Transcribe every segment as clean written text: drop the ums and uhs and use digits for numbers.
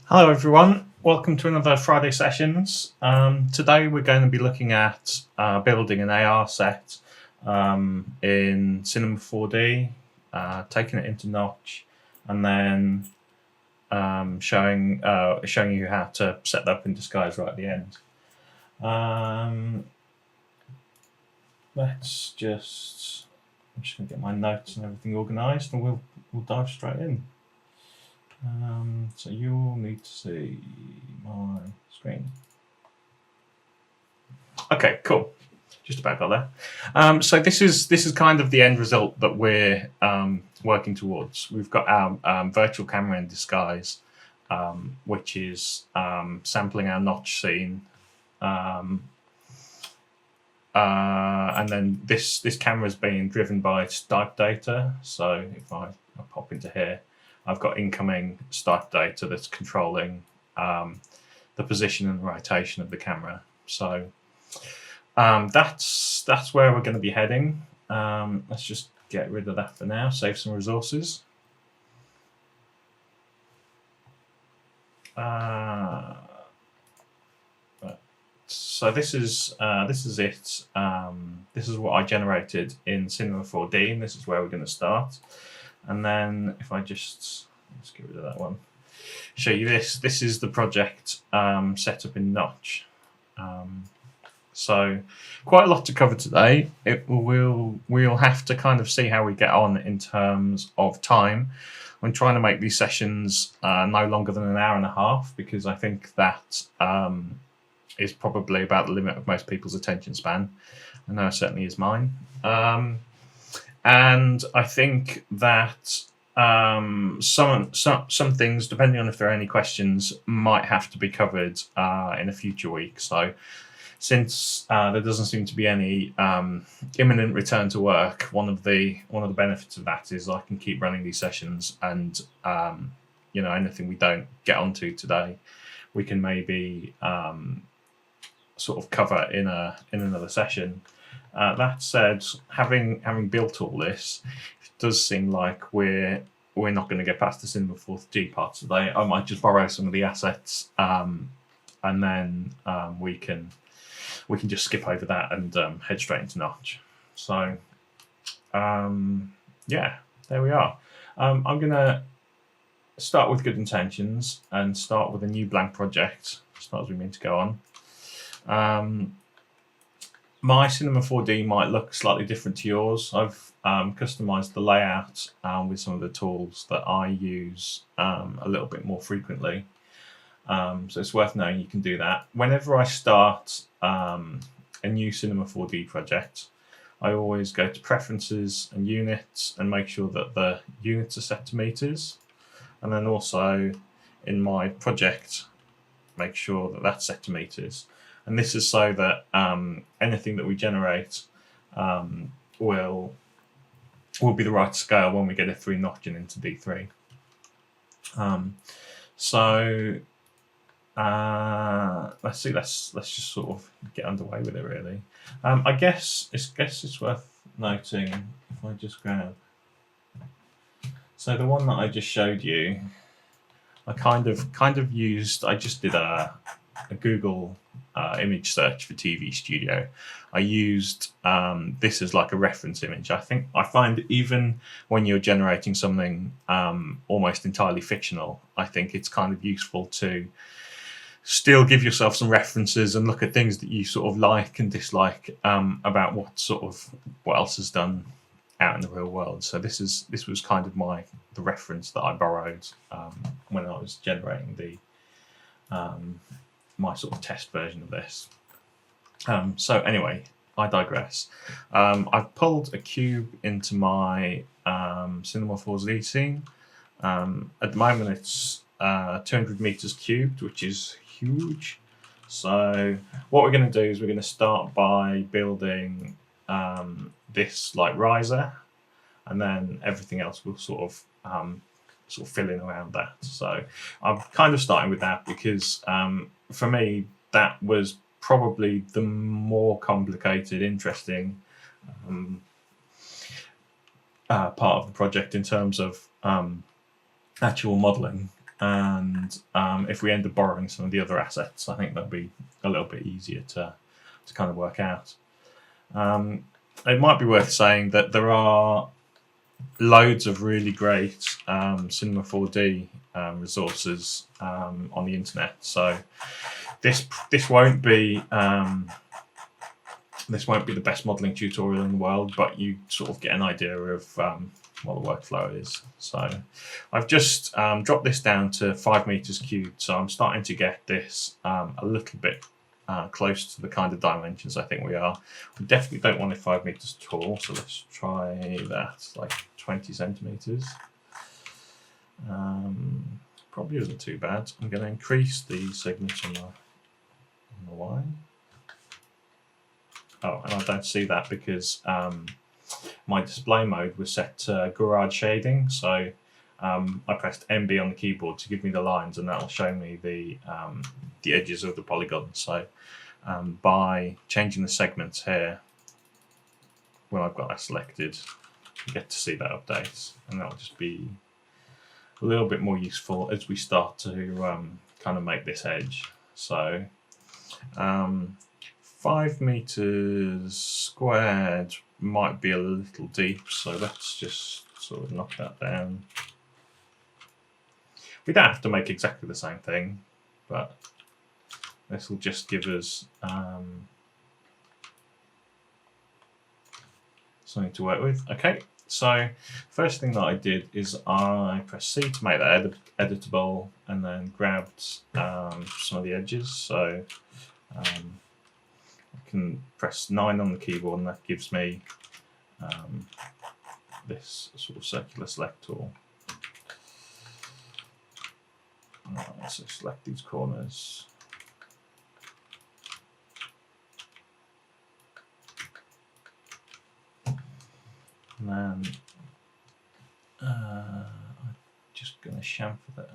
Hello everyone, welcome to another Friday Sessions. Today we're going to be looking at building an AR set in Cinema 4D, taking it into Notch, and then showing you how to set that up in Disguise right at the end. I'm just going to get my notes and everything organised, and we'll dive straight in. So you'll need to see my screen. Okay, cool. Just about got there. So this is kind of the end result that we're working towards. We've got our virtual camera in Disguise, which is sampling our notch scene, and then this camera is being driven by stipe data. So if I pop into here, I've got incoming stipe data that's controlling the position and rotation of the camera. So that's where we're going to be heading. Let's just get rid of that for now, save some resources. So this is it. This is what I generated in Cinema 4D, and this is where we're going to start. And then if I let's get rid of that one, show you this. This is the project set up in Notch. So quite a lot to cover today. We'll have to kind of see how we get on in terms of time. I'm trying to make these sessions no longer than an hour and a half, because I think that is probably about the limit of most people's attention span. I know it certainly is mine. And I think that some things, depending on if there are any questions, might have to be covered in a future week. So since there doesn't seem to be any imminent return to work, one of the benefits of that is I can keep running these sessions, and anything we don't get onto today, we can maybe sort of cover in another session. That said, having built all this, it does seem like we're not going to get past the Cinema 4D part today. I might just borrow some of the assets, and then we can just skip over that and head straight into Notch. So yeah, there we are. I'm going to start with good intentions and start with a new blank project, as far as we mean to go on. My Cinema 4D might look slightly different to yours. I've customized the layout with some of the tools that I use a little bit more frequently. So it's worth knowing you can do that. Whenever I start a new Cinema 4D project, I always go to Preferences and Units and make sure that the units are set to meters. And then also in my project, make sure that that's set to meters. And this is so that anything that we generate will be the right scale when we get it through Notch and into D3. So let's see. Let's just sort of get underway with it, really. I guess it's worth noting, if I just grab. So the one that I just showed you, I kind of used. I just did a Google image search for TV Studio. I used this as like a reference image. I find even when you're generating something almost entirely fictional, I think it's kind of useful to still give yourself some references and look at things that you sort of like and dislike about what else is done out in the real world. So this was kind of the reference that I borrowed when I was generating the my sort of test version of this. So anyway, I digress. I've pulled a cube into my Cinema 4D scene. At the moment it's 200 meters cubed, which is huge. So what we're going to do is we're going to start by building this like riser, and then everything else will sort of fill in around that. So I'm kind of starting with that because for me that was probably the more complicated, interesting part of the project in terms of actual modelling. and if we end up borrowing some of the other assets, I think that'll be a little bit easier to kind of work out. It might be worth saying that there are loads of really great Cinema 4D resources on the internet. So this won't be the best modelling tutorial in the world, but you sort of get an idea of what the workflow is. So I've just dropped this down to 5 meters cubed, so I'm starting to get this a little bit close to the kind of dimensions I think we are. We definitely don't want it 5 meters tall, so let's try that, like 20 centimeters. Probably isn't too bad. I'm going to increase the segments on the Y. Oh, and I don't see that because my display mode was set to garage shading, so I pressed MB on the keyboard to give me the lines, and that'll show me the edges of the polygon. So by changing the segments here, when I've got that selected, you get to see that update, and that'll just be a little bit more useful as we start to kind of make this edge. So 5 meters squared might be a little deep, so let's just sort of knock that down. We don't have to make exactly the same thing, but this will just give us something to work with. Okay, so first thing that I did is I pressed C to make that editable, and then grabbed some of the edges. So I can press 9 on the keyboard, and that gives me this sort of circular select tool. So select these corners. And then I'm just going to chamfer that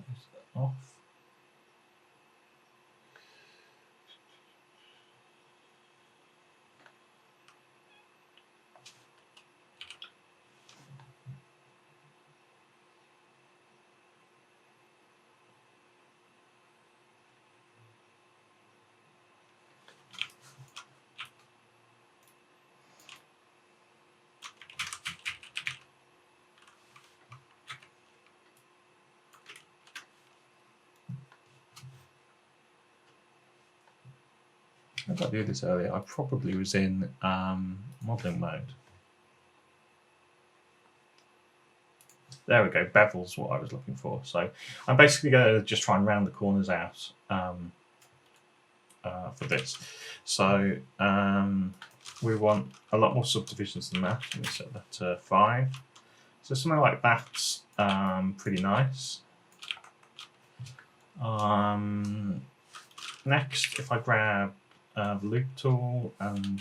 off. How did I do this earlier? I probably was in modeling mode. There we go, bevel's what I was looking for. So I'm basically going to just try and round the corners out for this. So we want a lot more subdivisions than that. Let me set that to 5. So something like that's pretty nice. Next, if I grab the loop tool and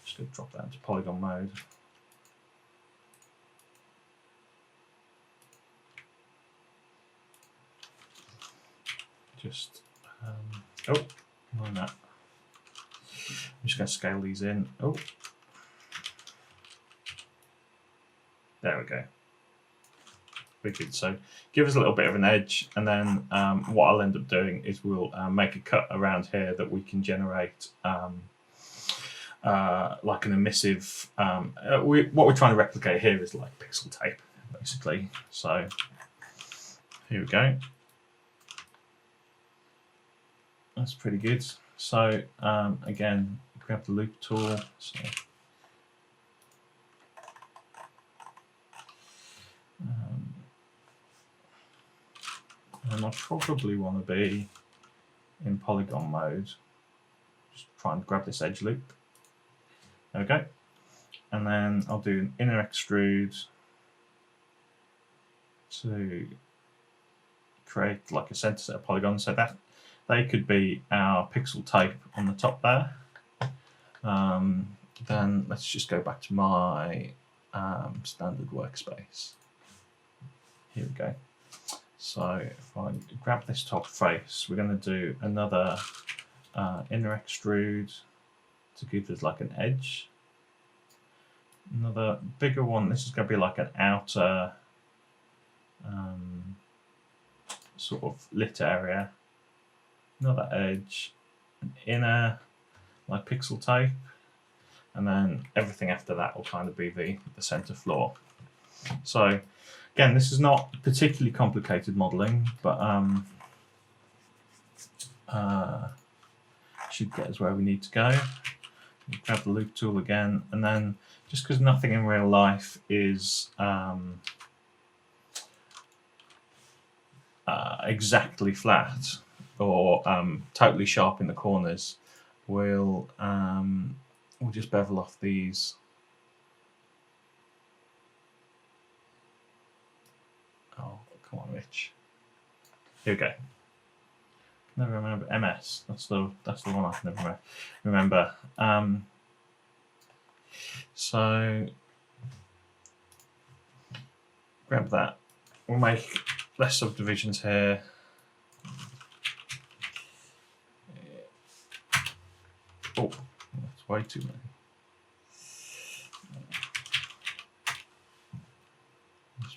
just going to drop that into polygon mode. Just oh, mind that. I'm just going to scale these in. Oh, there we go. Wicked. So give us a little bit of an edge, and then what I'll end up doing is we'll make a cut around here that we can generate like an emissive. What we're trying to replicate here is like pixel tape, basically. So here we go. That's pretty good. So again, grab the loop tool. So, and I probably want to be in polygon mode. Just try and grab this edge loop. There we go. And then I'll do an inner extrude to create like a center set of polygons. So that they could be our pixel tape on the top there. Then let's just go back to my standard workspace. Here we go. So if I grab this top face, we're going to do another inner extrude to give us like an edge. Another bigger one. This is going to be like an outer sort of lit area, another edge, an inner like pixel type, and then everything after that will kind of be the center floor. So again, this is not particularly complicated modeling, but should get us where we need to go. Grab the loop tool again, and then just because nothing in real life is exactly flat or totally sharp in the corners, we'll just bevel off these. Oh, come on, Rich. Here we go. Never remember MS. That's the one I can never remember. So grab that. We'll make less subdivisions here. Oh, that's way too many.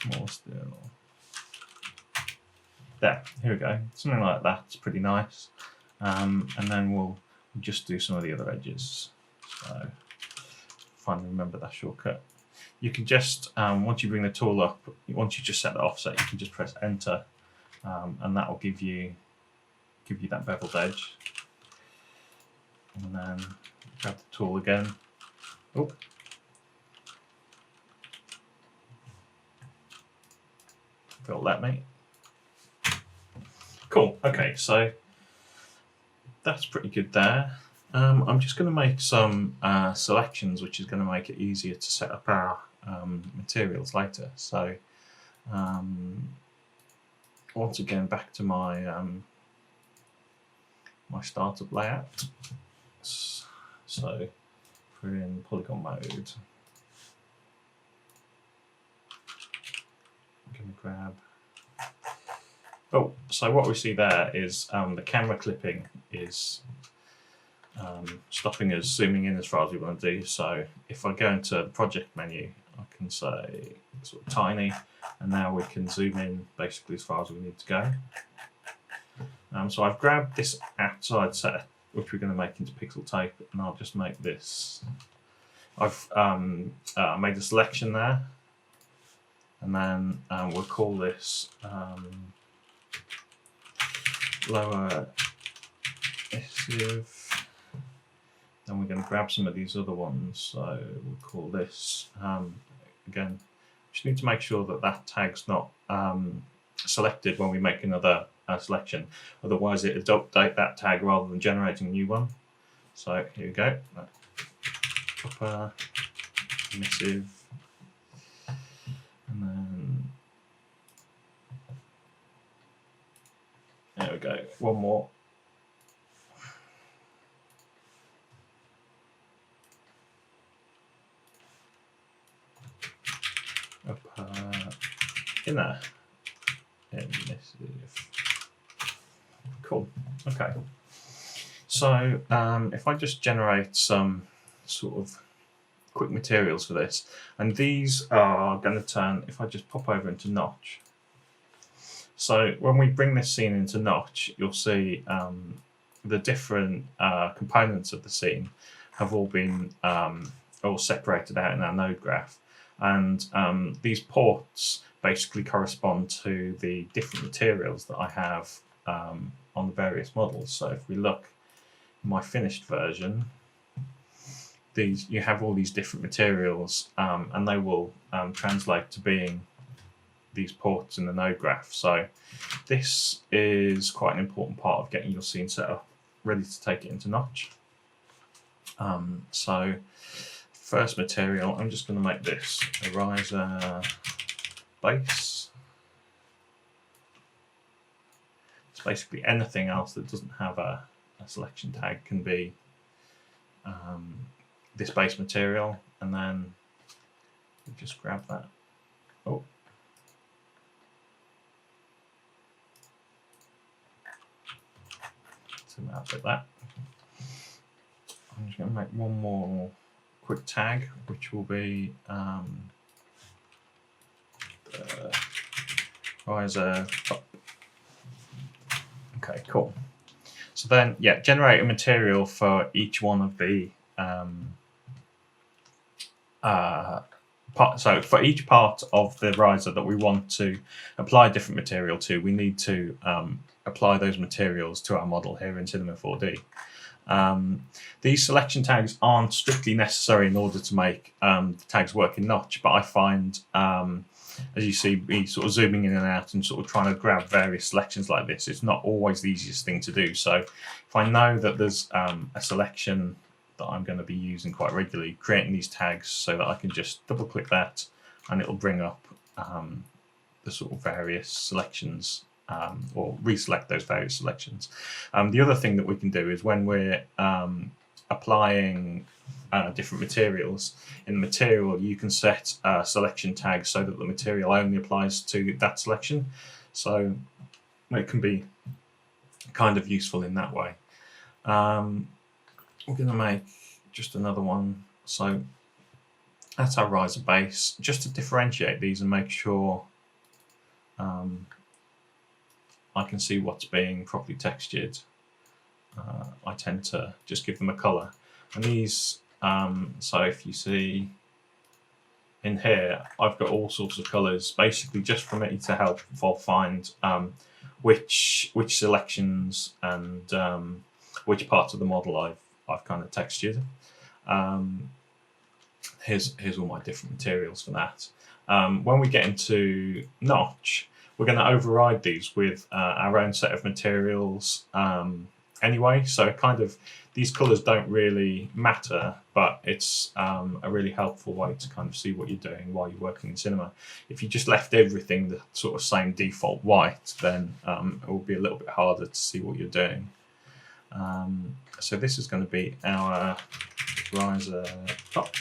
Small still. There, here we go. Something like that's pretty nice. And then we'll just do some of the other edges. So finally remember that shortcut. You can just, once you bring the tool up, once you just set the offset, you can just press enter, and that will give you that beveled edge. And then grab the tool again. Oh. If it'll let me. Cool. Okay, so that's pretty good there. I'm just going to make some selections, which is going to make it easier to set up our materials later. So once again, back to my my startup layout. So we're in polygon mode. I'm going to grab. Oh, so what we see there is the camera clipping is stopping us zooming in as far as we want to do. So if I go into the project menu, I can say sort of tiny, and now we can zoom in basically as far as we need to go. So I've grabbed this outside set, which we're going to make into pixel type, and I'll just make this. I've made a selection there, and then we'll call this lower essive. Then we're going to grab some of these other ones, so we'll call this again. Just need to make sure that that tag's not selected when we make another selection, otherwise it'll update that tag rather than generating a new one. So here we go. Upper emissive, and then there we go. One more. Inner emissive. Cool. Okay. So if I just generate some sort of quick materials for this, and these are going to turn, if I just pop over into Notch. So when we bring this scene into Notch, you'll see the different components of the scene have all been all separated out in our node graph. And these ports basically correspond to the different materials that I have on the various models. So if we look at my finished version, you have all these different materials, and they will translate to being these ports in the node graph. So this is quite an important part of getting your scene set up, ready to take it into Notch. So first material, I'm just going to make this a riser base. It's basically anything else that doesn't have a selection tag can be this base material, and then we just grab that. Oh. Zoom out like that. I'm just going to make one more quick tag, which will be riser up Okay, cool. So then, yeah, generate a material for each one of the so for each part of the riser that we want to apply different material to, we need to apply those materials to our model here in Cinema 4D. These selection tags aren't strictly necessary in order to make the tags work in Notch, but I find, as you see me sort of zooming in and out and sort of trying to grab various selections like this, it's not always the easiest thing to do. So if I know that there's a selection that I'm going to be using quite regularly, creating these tags so that I can just double click that and it'll bring up the sort of various selections or reselect those various selections. The other thing that we can do is when we're applying different materials, in the material you can set selection tags so that the material only applies to that selection. So it can be kind of useful in that way. We're going to make just another one. So that's our riser base, just to differentiate these and make sure I can see what's being properly textured. I tend to just give them a color. And these, so if you see in here, I've got all sorts of colors, basically just for me to help find which selections and which parts of the model I've kind of textured. Here's all my different materials for that. When we get into Notch, we're going to override these with our own set of materials anyway. So kind of these colors don't really matter, but it's a really helpful way to kind of see what you're doing while you're working in Cinema. If you just left everything the sort of same default white, then it will be a little bit harder to see what you're doing. So this is going to be our riser top.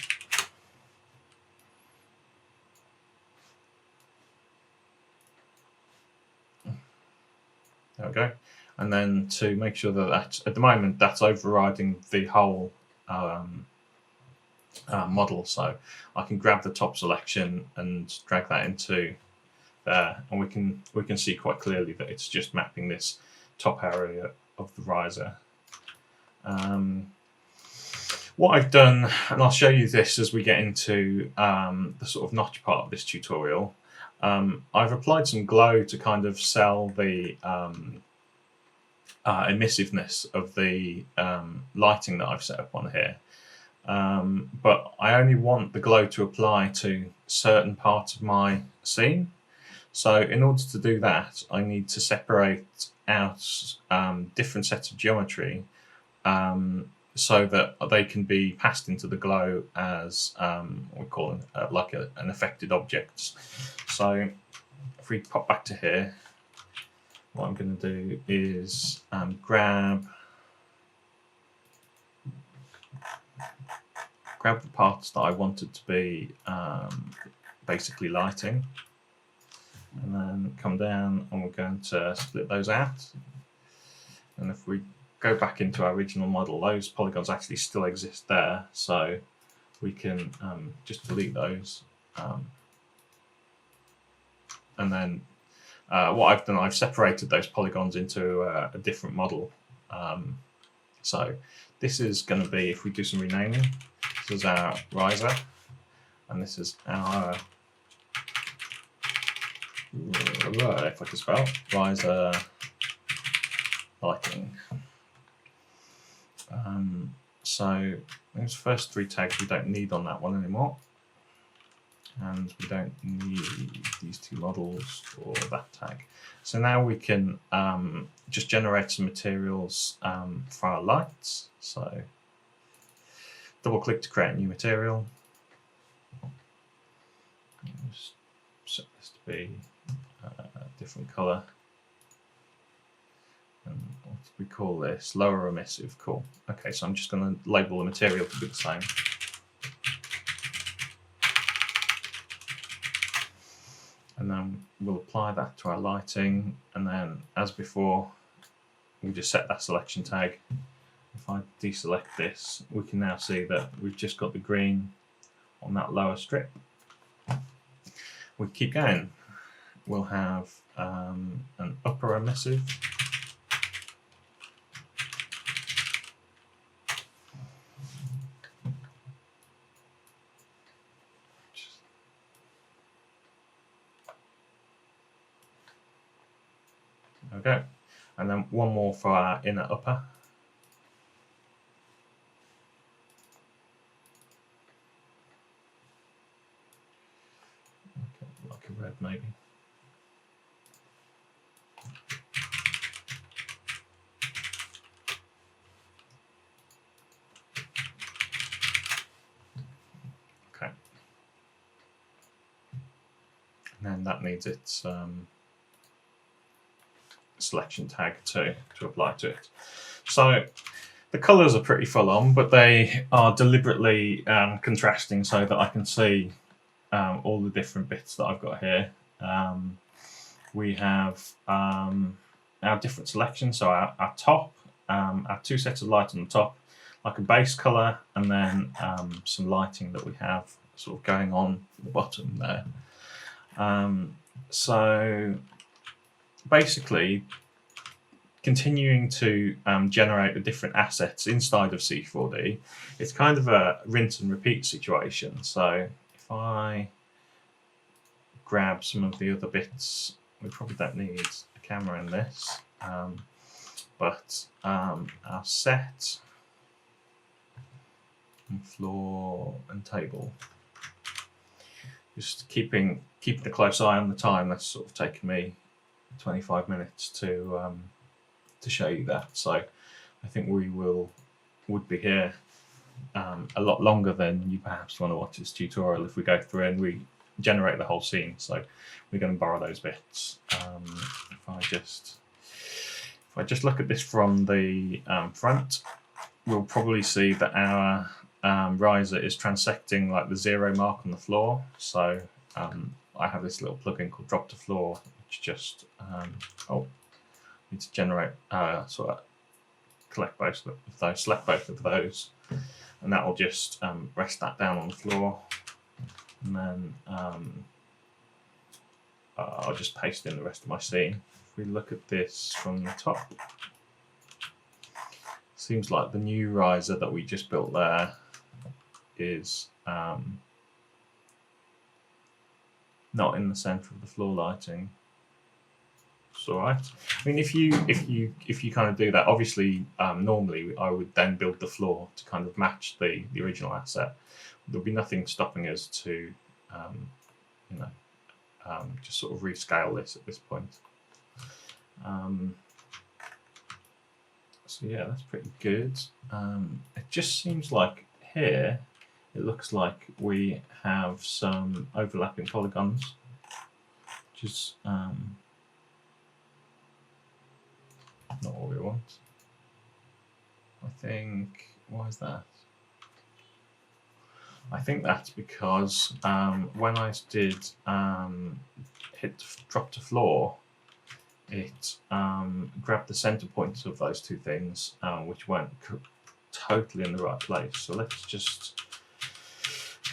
There we go. And then to make sure that at the moment that's overriding the whole model, so I can grab the top selection and drag that into there, and we can see quite clearly that it's just mapping this top area of the riser. What I've done, and I'll show you this as we get into the sort of Notch part of this tutorial, I've applied some glow to kind of sell the emissiveness of the lighting that I've set up on here. But I only want the glow to apply to certain parts of my scene. So in order to do that, I need to separate out different sets of geometry so that they can be passed into the glow as what we call like an affected object. So if we pop back to here, what I'm going to do is grab the parts that I wanted to be basically lighting, and then come down and we're going to split those out. And if we go back into our original model, those polygons actually still exist there, so we can just delete those. And then what I've done, I've separated those polygons into a different model. So this is going to be, if we do some renaming, this is our riser, and this is our, if I can spell, riser lighting. So those first three tags we don't need on that one anymore, and we don't need these two models for that tag. So now we can just generate some materials for our lights. So double click to create a new material. Just set this to be a different color. And what do we call this? Lower emissive. Cool. Okay, so I'm just going to label the material to be the same. And then we'll apply that to our lighting, and then as before we just set that selection tag. If I deselect this, we can now see that we've just got the green on that lower strip. We keep going, we'll have an upper emissive, and then one more for our inner upper. Like a red maybe. Okay. And then that needs its selection tag to apply to it. So the colours are pretty full on, but they are deliberately contrasting so that I can see all the different bits that I've got here. We have our different selections, so our top, our two sets of light on the top, like a base colour, and then some lighting that we have sort of going on at the bottom there. So basically, continuing to generate the different assets inside of C4d, it's kind of a rinse and repeat situation. So if I grab some of the other bits, we probably don't need a camera in this, but our set, and floor and table, just keeping a close eye on the time. That's sort of taken me 25 minutes to show you that. So I think we would be here a lot longer than you perhaps want to watch this tutorial if we go through and we generate the whole scene. So we're going to borrow those bits. If I just look at this from the front, we'll probably see that our riser is transecting like the 0 mark on the floor. So I have this little plugin called Drop to Floor, which just need to generate sort of collect both of those, select both of those, and that will just rest that down on the floor, and then I'll just paste in the rest of my scene. If we look at this from the top, seems like the new riser that we just built there is not in the center of the floor lighting. It's all right. I mean, if you kind of do that, obviously, normally I would then build the floor to kind of match the original asset. There'll be nothing stopping us to, just sort of rescale this at this point. So yeah, that's pretty good. It just seems like here, it looks like we have some overlapping polygons, which is not what we want. I think, why is that? I think that's because when I did hit drop to floor, it grabbed the center points of those two things, which weren't totally in the right place. So let's just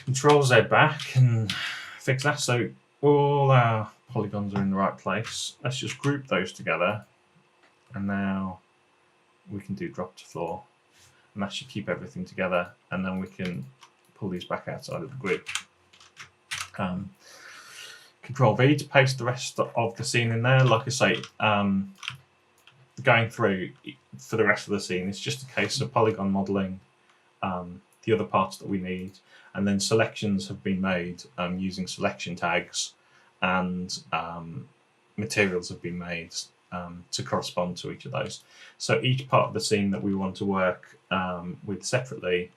Control Z back and fix that. So all our polygons are in the right place. Let's just group those together, and now we can do drop to floor, and that should keep everything together, and then we can pull these back outside of the grid. Control V to paste the rest of the scene in there. Like I say, going through for the rest of the scene, it's just a case of polygon modeling the other parts that we need, and then selections have been made using selection tags, and materials have been made to correspond to each of those. So each part of the scene that we want to work with separately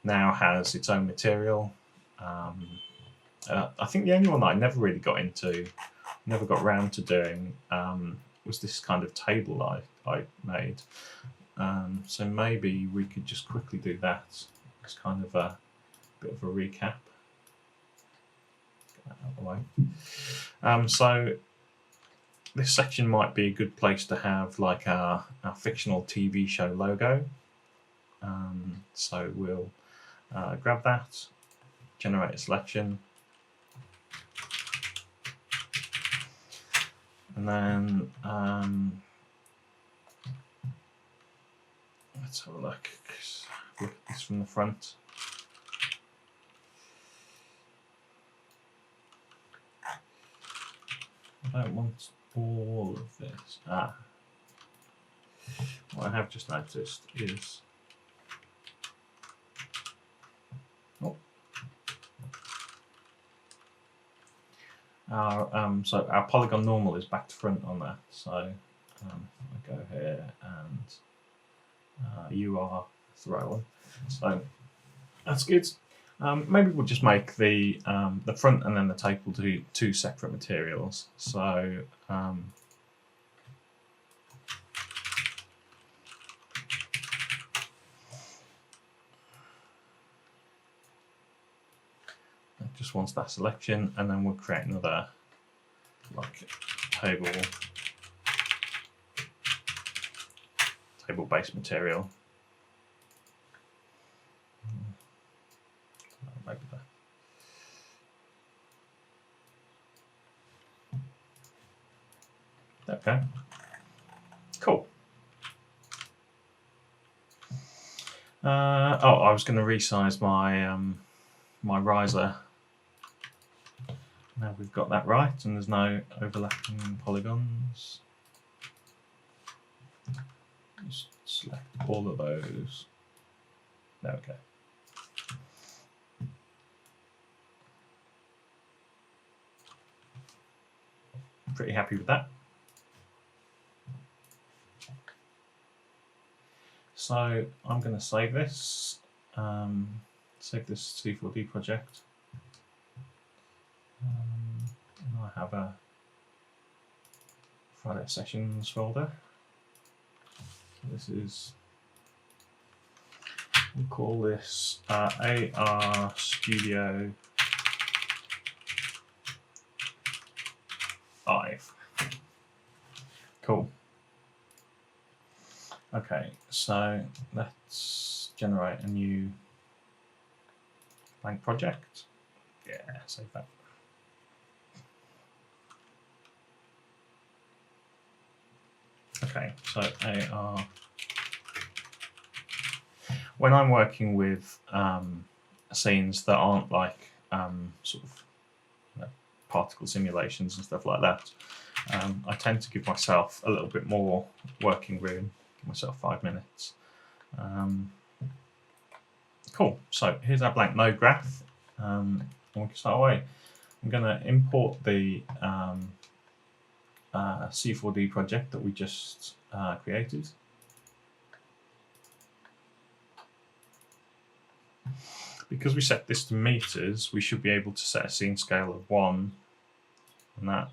now has its own material. I think the only one that I never really got into, never got round to doing, was this kind of table I made. So maybe we could just quickly do that. It's kind of a bit of a recap. Get that out of the way. So this section might be a good place to have like our fictional TV show logo. So we'll grab that, generate a selection, and then let's have a look. Look at this from the front. I don't want all of this. what I have just noticed is so our polygon normal is back to front on that. So I go here and you are thrown. So that's good. Maybe we'll just make the front and then the tape will do two separate materials. So just wants that selection, and then we'll create another like table-based material. Maybe that. Okay. Cool. Oh, I was going to resize my my riser. Now we've got that right, and there's no overlapping polygons. Just select all of those. There we go. Pretty happy with that. So I'm going to save this C4d project. And I have a Friday sessions folder. This is, we'll call this AR Studio 5. Cool. Okay, so let's generate a new blank project. Yeah, save that. Okay, so AR. When I'm working with scenes that aren't like sort of particle simulations and stuff like that, I tend to give myself a little bit more working room. Give myself 5 minutes. Cool. So here's our blank node graph. And we can start away. I'm going to import the C4d project that we just created. Because we set this to meters, we should be able to set a scene scale of 1, and that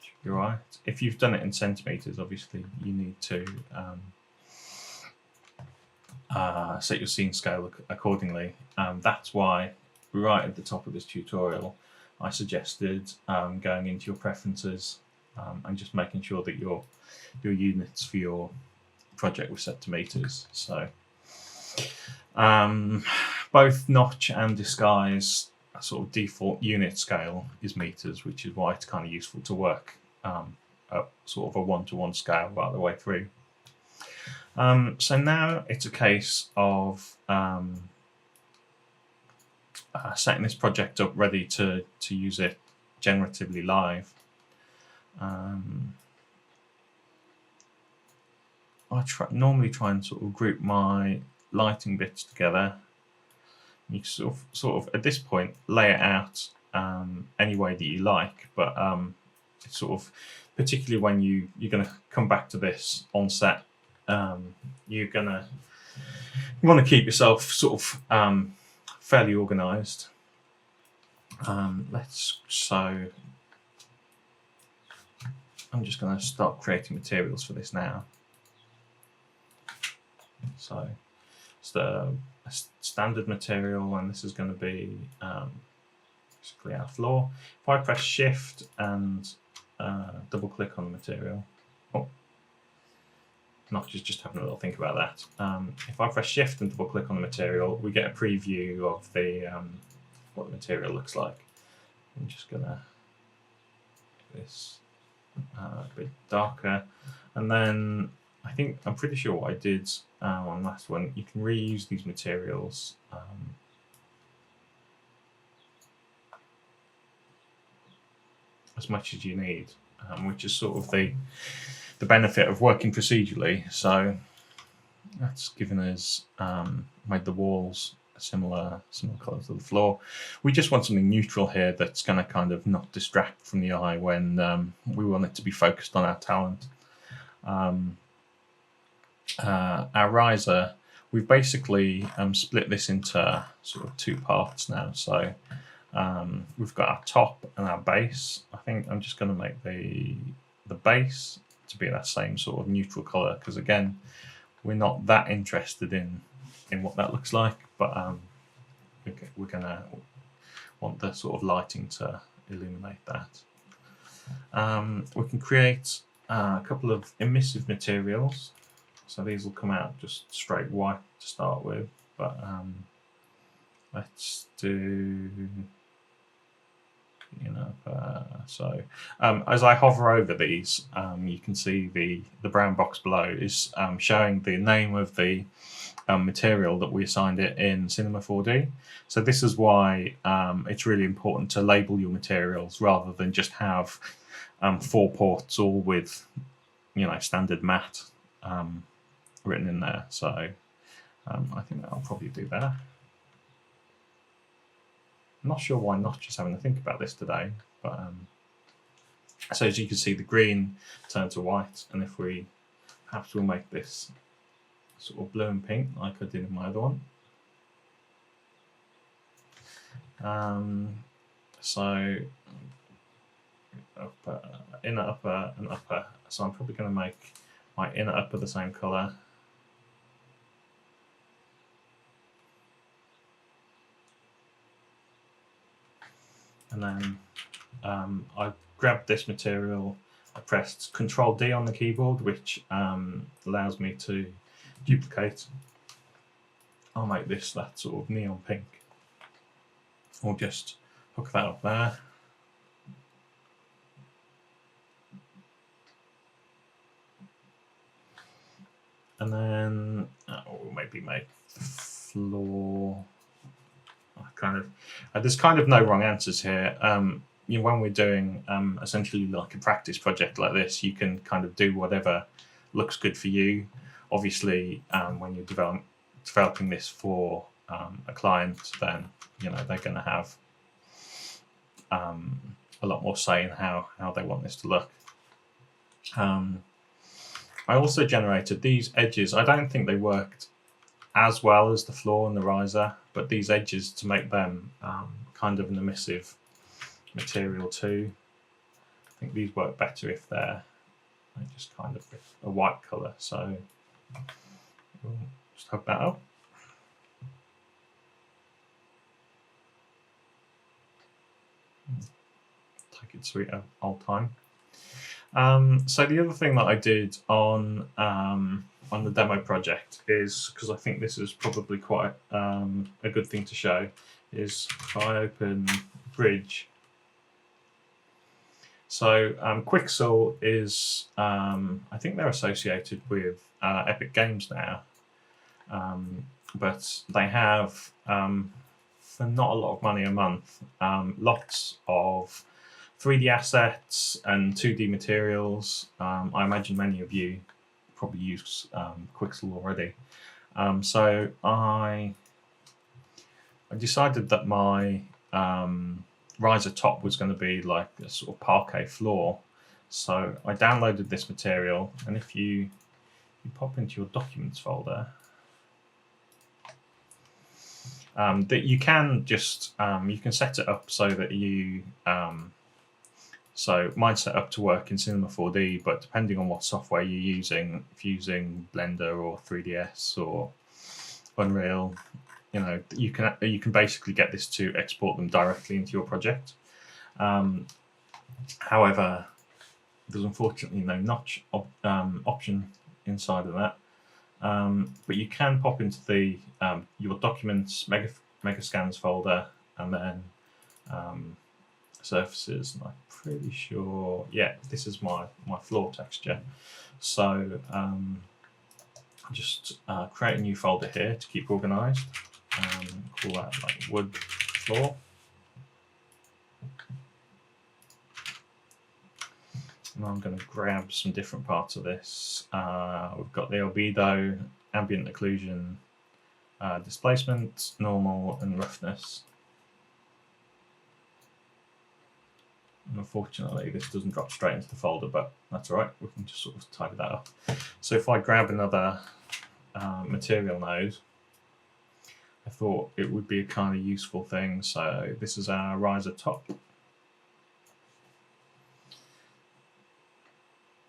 should be right. If you've done it in centimeters, obviously you need to set your scene scale accordingly. That's why right at the top of this tutorial I suggested going into your preferences and just making sure that your units for your project were set to meters. So both Notch and Disguise sort of default unit scale is meters, which is why it's kind of useful to work at sort of a one-to-one scale right the way through. So now it's a case of setting this project up ready to use it generatively live. I normally try and sort of group my lighting bits together. You sort of at this point lay it out any way that you like, but it's sort of particularly when you're going to come back to this on set, you want to keep yourself sort of fairly organized. So I'm just going to start creating materials for this now. So it's a standard material, and this is going to be basically our floor. If I press Shift and double click on the material, not just having a little think about that. If I press Shift and double click on the material, we get a preview of the what the material looks like. I'm just gonna make this a bit darker, and then I'm pretty sure what I did on the last one, you can reuse these materials as much as you need, which is sort of the benefit of working procedurally. So that's given us made the walls a similar colour to the floor. We just want something neutral here that's going to kind of not distract from the eye when we want it to be focused on our talent. Our riser, we've basically split this into sort of two parts now. So we've got our top and our base. I think I'm just going to make the base to be that same sort of neutral colour, because again, we're not that interested in what that looks like, but we're going to want the sort of lighting to illuminate that. We can create a couple of emissive materials. So these will come out just straight white to start with, but let's do, so as I hover over these, you can see the brown box below is showing the name of the material that we assigned it in Cinema 4D. So this is why it's really important to label your materials rather than just have 4 ports all with standard matte written in there. So I think that'll probably do better. I'm not sure why Notch is having to think about this today, but so as you can see, the green turned to white, and if we perhaps we'll make this sort of blue and pink like I did in my other one. So upper, inner upper and upper. So I'm probably going to make my inner upper the same colour. And then I grabbed this material, I pressed Control D on the keyboard, which allows me to duplicate. I'll make this that sort of neon pink. Or just hook that up there. And then we'll maybe make the floor. There's kind of no wrong answers here. When we're doing essentially like a practice project like this, you can kind of do whatever looks good for you. Obviously, when you're developing this for a client, then they're going to have a lot more say in how they want this to look. I also generated these edges. I don't think they worked as well as the floor and the riser, but these edges to make them kind of an emissive material too. I think these work better if they're just kind of a white colour. So we'll just hook that up. Take it sweet old time. So the other thing that I did on the demo project is, because I think this is probably quite a good thing to show, is if I open Bridge. So Quixel is, I think they're associated with Epic Games now, but they have, for not a lot of money a month, lots of 3D assets and 2D materials. I imagine many of you probably use Quixel already. So I decided that my riser top was going to be like a sort of parquet floor. So I downloaded this material, and if you pop into your documents folder, that you can just you can set it up so that you so mine's set up to work in Cinema 4D, but depending on what software you're using, if you're using Blender or 3ds or Unreal, you can basically get this to export them directly into your project. However, there's unfortunately no notch option inside of that. But you can pop into the your documents Megascans folder, and then surfaces, and I'm pretty sure, yeah, this is my floor texture. So just create a new folder here to keep organized. Call that like wood floor. And I'm going to grab some different parts of this. We've got the albedo, ambient occlusion, displacement, normal, and roughness. And unfortunately, this doesn't drop straight into the folder, but that's all right. We can just sort of tidy that up. So if I grab another material node, I thought it would be a kind of useful thing. So this is our riser top.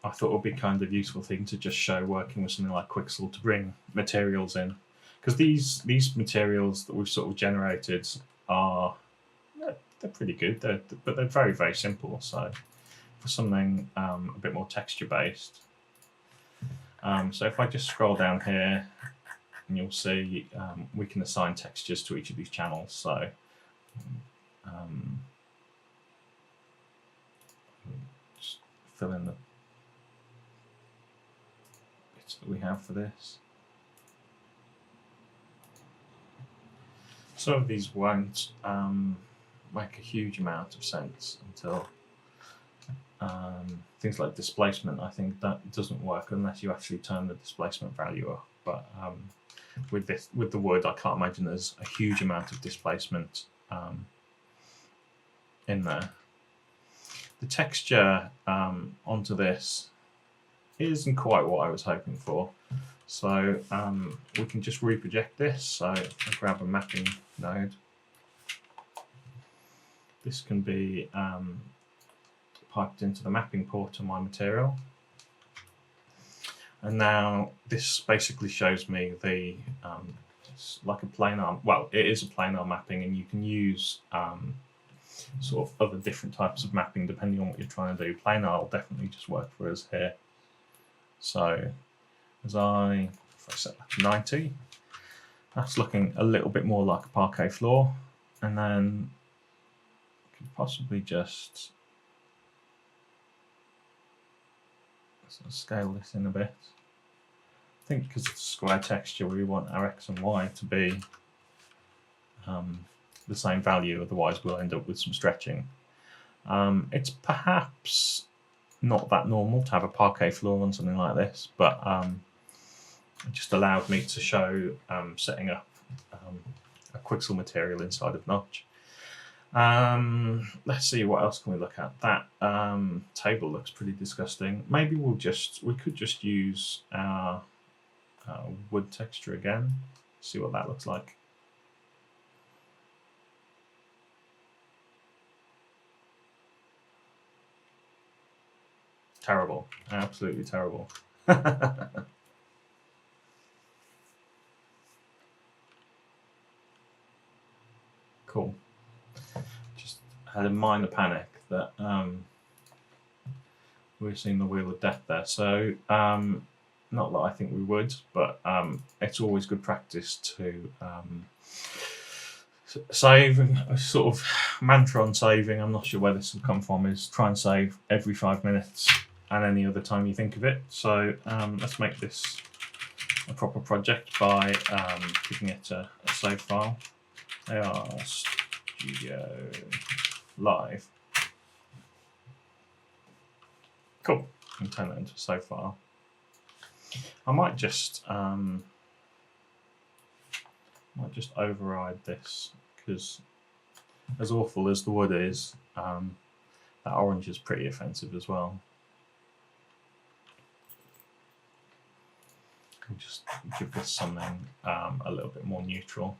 I thought it would be kind of useful thing to just show working with something like Quixel to bring materials in, because these materials that we've sort of generated are they're pretty good, but they're very, very simple. So for something a bit more texture based, so if I just scroll down here, and you'll see we can assign textures to each of these channels. So just fill in the bits that we have for this. Some of these won't make a huge amount of sense until things like displacement. I think that doesn't work unless you actually turn the displacement value up. But with the wood, I can't imagine there's a huge amount of displacement in there. The texture onto this isn't quite what I was hoping for. So we can just reproject this. So I grab a mapping node. This can be piped into the mapping port of my material. And now this basically shows me the, it's like a planar, well, it is a planar mapping, and you can use sort of other different types of mapping depending on what you're trying to do. Planar will definitely just work for us here. So if I set that to 90, that's looking a little bit more like a parquet floor. And then could possibly just sort of scale this in a bit. I think because it's a square texture, we want our X and Y to be the same value, otherwise we'll end up with some stretching. It's perhaps not that normal to have a parquet floor on something like this, but it just allowed me to show setting up a Quixel material inside of Notch. Let's see, what else can we look at? That table looks pretty disgusting. Maybe we could just use our wood texture again, see what that looks like. Terrible, absolutely terrible. Cool. Just had a minor panic that we're seeing the wheel of death there. So not that I think we would, but it's always good practice to save. A sort of mantra on saving, I'm not sure where this will come from, is try and save every 5 minutes and any other time you think of it. So let's make this a proper project by giving it a save file. AR Studio Live. Cool. I can turn that into a save file. I might just override this, because as awful as the wood is, that orange is pretty offensive as well. I'll just give this something a little bit more neutral.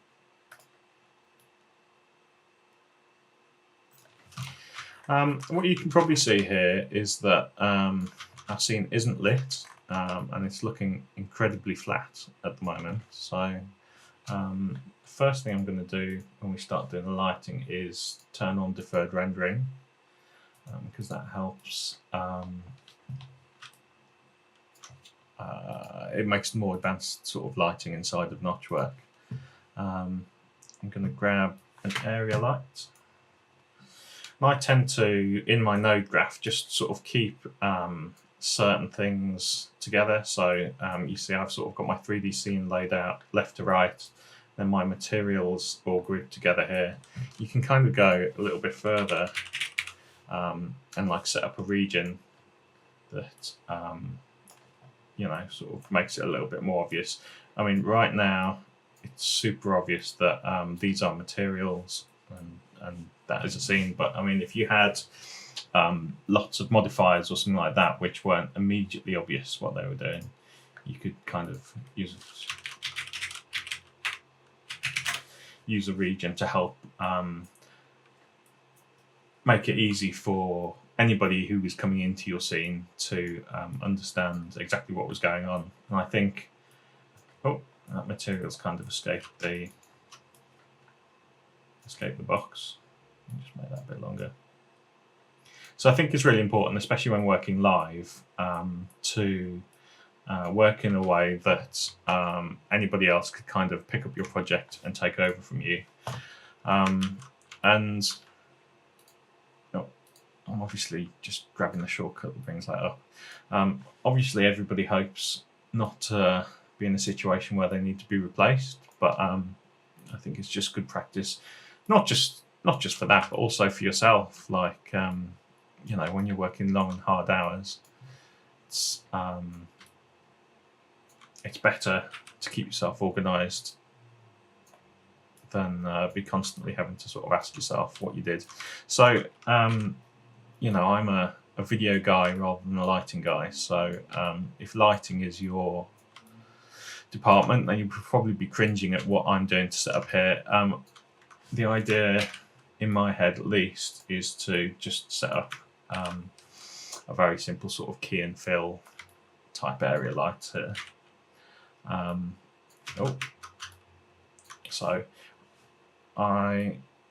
What you can probably see here is that our scene isn't lit, and it's looking incredibly flat at the moment. So first thing I'm going to do when we start doing the lighting is turn on deferred rendering, because that helps. It makes more advanced sort of lighting inside of Notch work. I'm going to grab an area light. I tend to, in my node graph, just sort of keep certain things together. So you see I've sort of got my 3D scene laid out left to right, then my materials all grouped together here. You can kind of go a little bit further and like set up a region that you know, sort of makes it a little bit more obvious. I mean, right now it's super obvious that these are materials and that is a scene. But I mean, if you had lots of modifiers or something like that which weren't immediately obvious what they were doing, you could kind of use a region to help make it easy for anybody who was coming into your scene to understand exactly what was going on. And I think, oh, that material's kind of escaped the box. I'll just make that a bit longer. So I think it's really important, especially when working live, to work in a way that anybody else could kind of pick up your project and take over from you. And I'm obviously just grabbing the shortcut that brings that up. Obviously, everybody hopes not to be in a situation where they need to be replaced, but I think it's just good practice, not just for that, but also for yourself. Like you know, when you're working long and hard hours, it's better to keep yourself organised than be constantly having to sort of ask yourself what you did. So you know, I'm a video guy rather than a lighting guy. So if lighting is your department, then you'd probably be cringing at what I'm doing to set up here. The idea, in my head at least, is to just set up a very simple sort of key and fill type area light here. So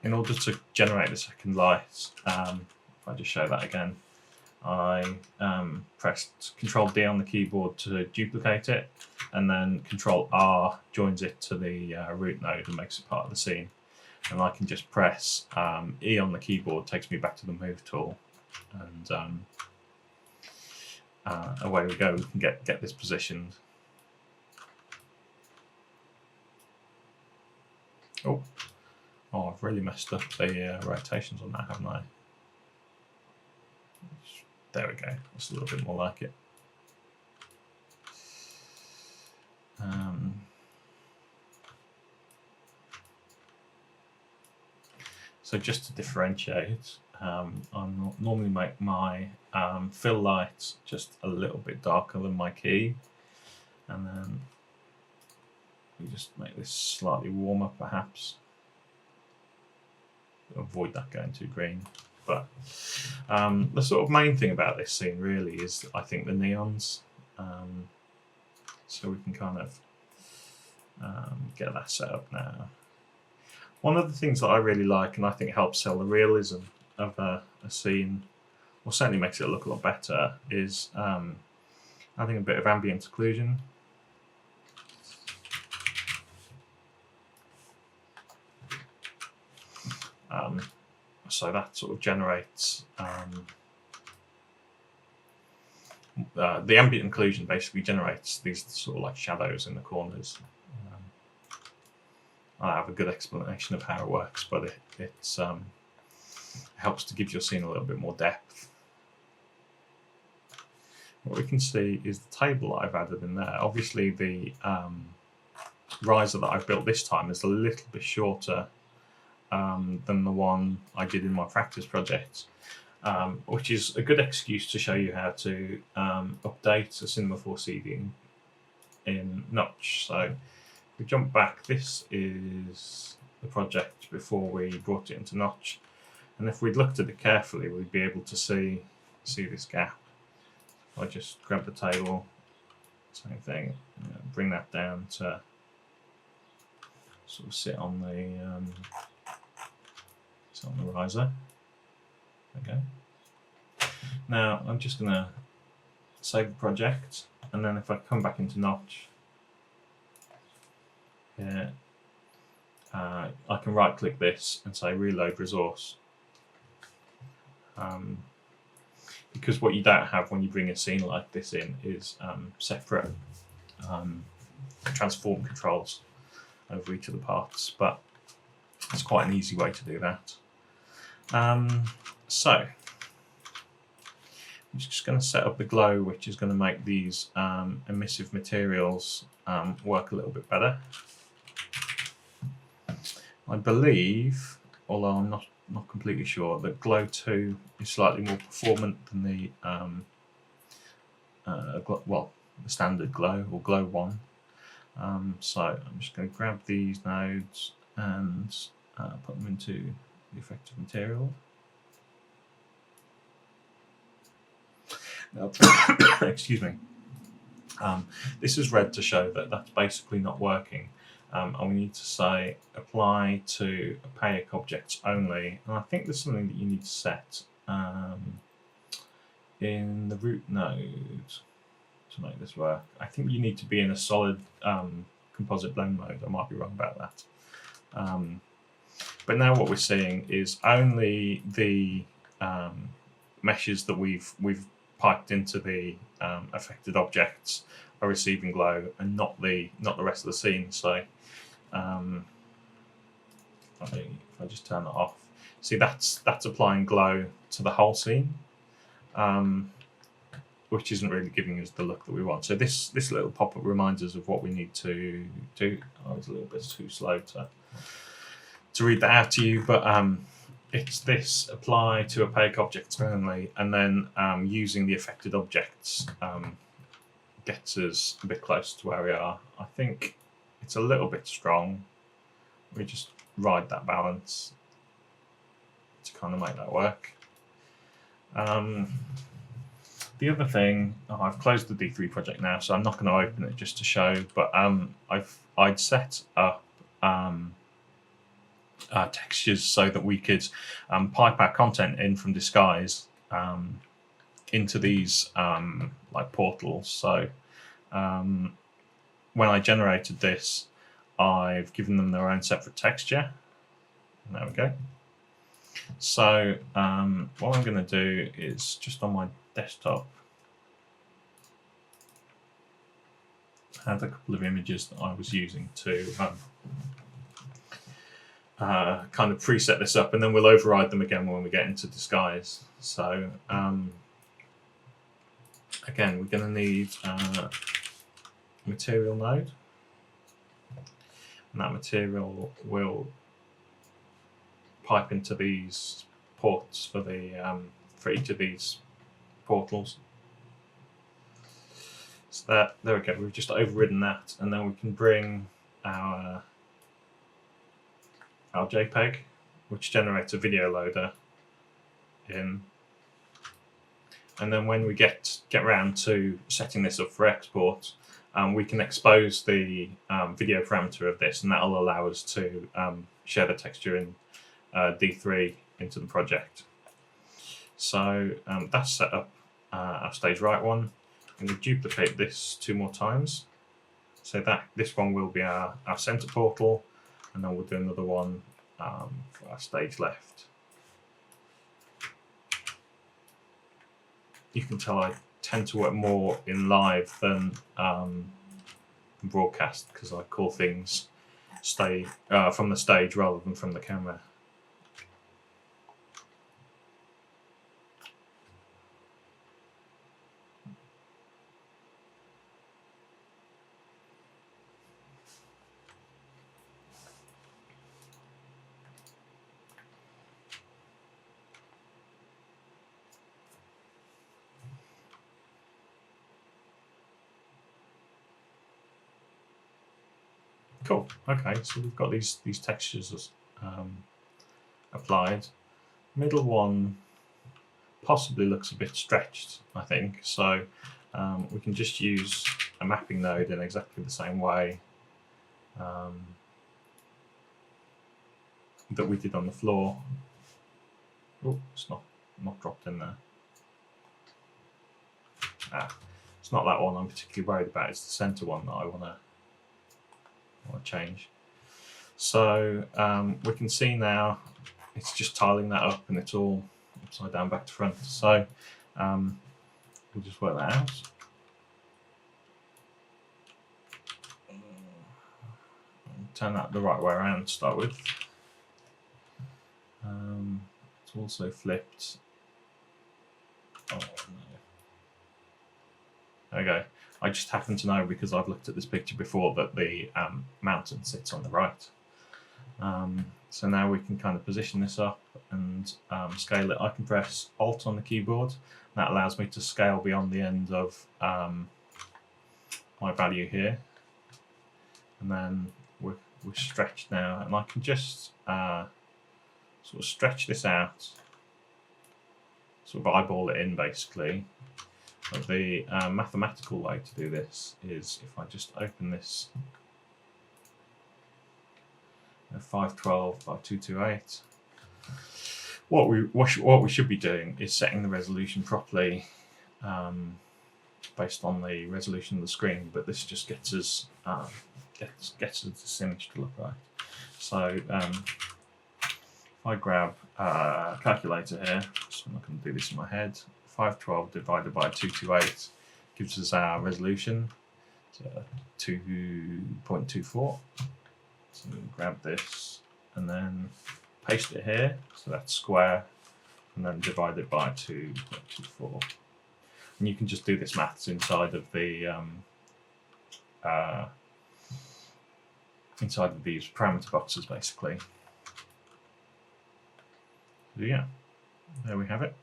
in order to generate the second light, if I just show that again, I pressed Control D on the keyboard to duplicate it, and then Control R joins it to the root node and makes it part of the scene. And I can just press E on the keyboard, takes me back to the move tool, and away we go. We can get this positioned. Oh, I've really messed up the rotations on that, haven't I? There we go. That's a little bit more like it. So just to differentiate, I normally make my fill light just a little bit darker than my key, and then we just make this slightly warmer, perhaps. Avoid that going too green. But the sort of main thing about this scene really is, I think, the neons. So we can kind of get that set up now. One of the things that I really like, and I think helps sell the realism of a scene, or certainly makes it look a lot better, is adding a bit of ambient occlusion. So that sort of generates the ambient occlusion basically generates these sort of like shadows in the corners. I have a good explanation of how it works, but it helps to give your scene a little bit more depth. What we can see is the table that I've added in there. Obviously, the riser that I've built this time is a little bit shorter than the one I did in my practice project, which is a good excuse to show you how to update a Cinema 4CD in Notch. So if we jump back, this is the project before we brought it into Notch, and if we'd looked at it carefully, we'd be able to see this gap. If I just grab the table, same thing, bring that down to sort of sit on the riser. Okay. Now I'm just going to save the project, and then if I come back into Notch here, I can right click this and say reload resource. Because what you don't have when you bring a scene like this in is separate transform controls over each of the parts, but it's quite an easy way to do that. So I'm just going to set up the glow, which is going to make these emissive materials work a little bit better. I believe, although I'm not completely sure, that glow 2 is slightly more performant than the the standard glow, or glow 1. So I'm just going to grab these nodes and put them into the effective material. Now, excuse me. This is red to show that that's basically not working. And we need to say apply to opaque objects only. And I think there's something that you need to set in the root node to make this work. I think you need to be in a solid composite blend mode. I might be wrong about that. But now what we're seeing is only the meshes that we've piped into the affected objects are receiving glow, and not the rest of the scene. So if I just turn that off, see that's applying glow to the whole scene, which isn't really giving us the look that we want. So this little pop-up reminds us of what we need to do. I was a little bit too slow to read that out to you, but it's this apply to opaque objects only, and then using the affected objects gets us a bit closer to where we are. I think it's a little bit strong. We just ride that balance to kind of make that work. The other thing, I've closed the D3 project now, so I'm not going to open it just to show, but I'd set up textures so that we could pipe our content in from Disguise into these like portals. So when I generated this, I've given them their own separate texture. There we go. So what I'm going to do is just on my desktop have a couple of images that I was using to kind of preset this up, and then we'll override them again when we get into Disguise. So again, we're going to need a material node, and that material will pipe into these ports for the for each of these portals. So there we go. We've just overridden that, and then we can bring our JPEG, which generates a video loader, in, and then when we get around to setting this up for export, we can expose the video parameter of this, and that will allow us to share the texture in D3 into the project. So that's set up our stage right one. I'm going to duplicate this 2 more times, so that this one will be our center portal, and then we'll do another one for our stage left. You can tell I tend to work more in live than broadcast, because I call things from the stage rather than from the camera. Cool. Okay, so we've got these textures applied. Middle one possibly looks a bit stretched, I think. So we can just use a mapping node in exactly the same way that we did on the floor. Oh, it's not dropped in there. It's not that one I'm particularly worried about. It's the center one that I want to change. So we can see now it's just tiling that up, and it's all upside down back to front. So we'll just work that out. Turn that the right way around to start with. It's also flipped. Oh no. I just happen to know, because I've looked at this picture before, that the mountain sits on the right. So now we can kind of position this up and scale it. I can press Alt on the keyboard. That allows me to scale beyond the end of my value here. And then we're stretched now, and I can just sort of stretch this out, sort of eyeball it in basically. But the mathematical way to do this is if I just open this 512 by 228. What we should be doing is setting the resolution properly based on the resolution of the screen, but this just gets us this image to look right. So if I grab a calculator here, so I'm not going to do this in my head. 512 divided by 228 gives us our resolution, so 2.24. So grab this and then paste it here, so that's square, and then divide it by 2.24. And you can just do this maths inside of the inside of these parameter boxes, basically. So yeah, there we have it.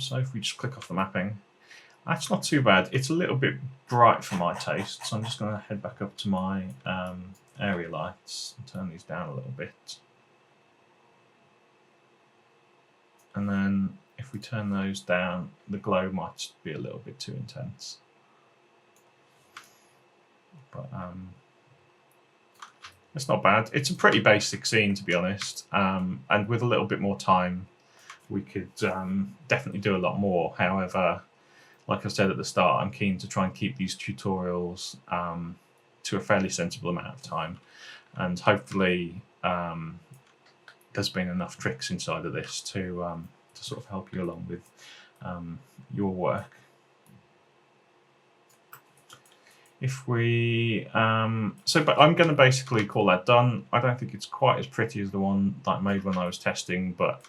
So if we just click off the mapping, that's not too bad. It's a little bit bright for my taste, so I'm just going to head back up to my area lights and turn these down a little bit. And then if we turn those down, the glow might be a little bit too intense. But it's not bad. It's a pretty basic scene, to be honest, and with a little bit more time we could definitely do a lot more. However, like I said at the start, I'm keen to try and keep these tutorials to a fairly sensible amount of time, and hopefully there's been enough tricks inside of this to sort of help you along with your work. If we but I'm going to basically call that done. I don't think it's quite as pretty as the one that I made when I was testing, but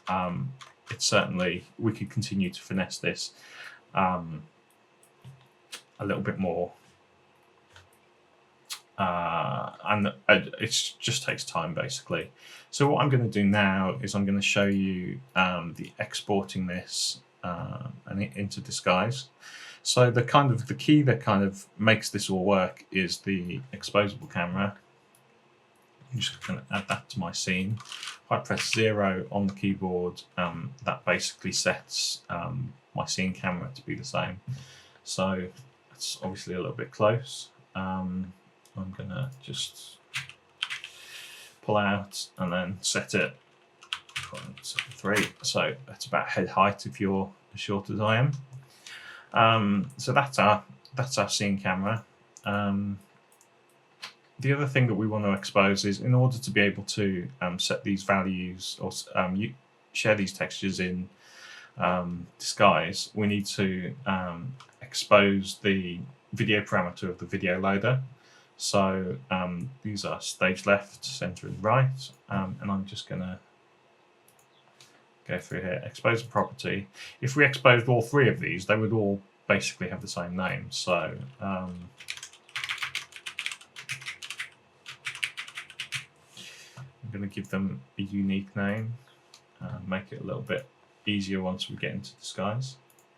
it's certainly, we could continue to finesse this a little bit more, and it just takes time basically. So what I'm going to do now is I'm going to show you the exporting this into Disguise. So the key that kind of makes this all work is the exposable camera. I'm just going to add that to my scene. If I press 0 on the keyboard, that basically sets my scene camera to be the same. So it's obviously a little bit close. I'm going to just pull out and then set it 3. So that's about head height if you're as short as I am. So that's our scene camera. The other thing that we want to expose is, in order to be able to set these values or share these textures in Disguise, we need to expose the video parameter of the video loader. So these are stage left, center, and right, and I'm just going to go through here, expose a property. If we exposed all 3 of these, they would all basically have the same name. So I'm going to give them a unique name, make it a little bit easier once we get into Disguise.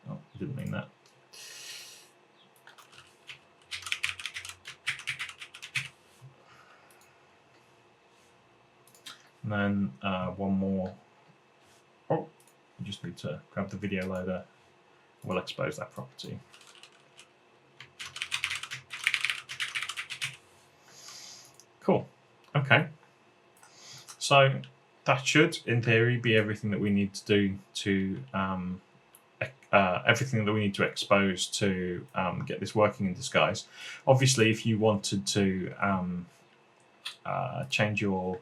Oh, I didn't mean that. And then one more. Oh, we just need to grab the video loader. We'll expose that property. Cool. Okay. So that should, in theory, be everything that we need to do to everything that we need to expose to get this working in Disguise. Obviously, if you wanted to change your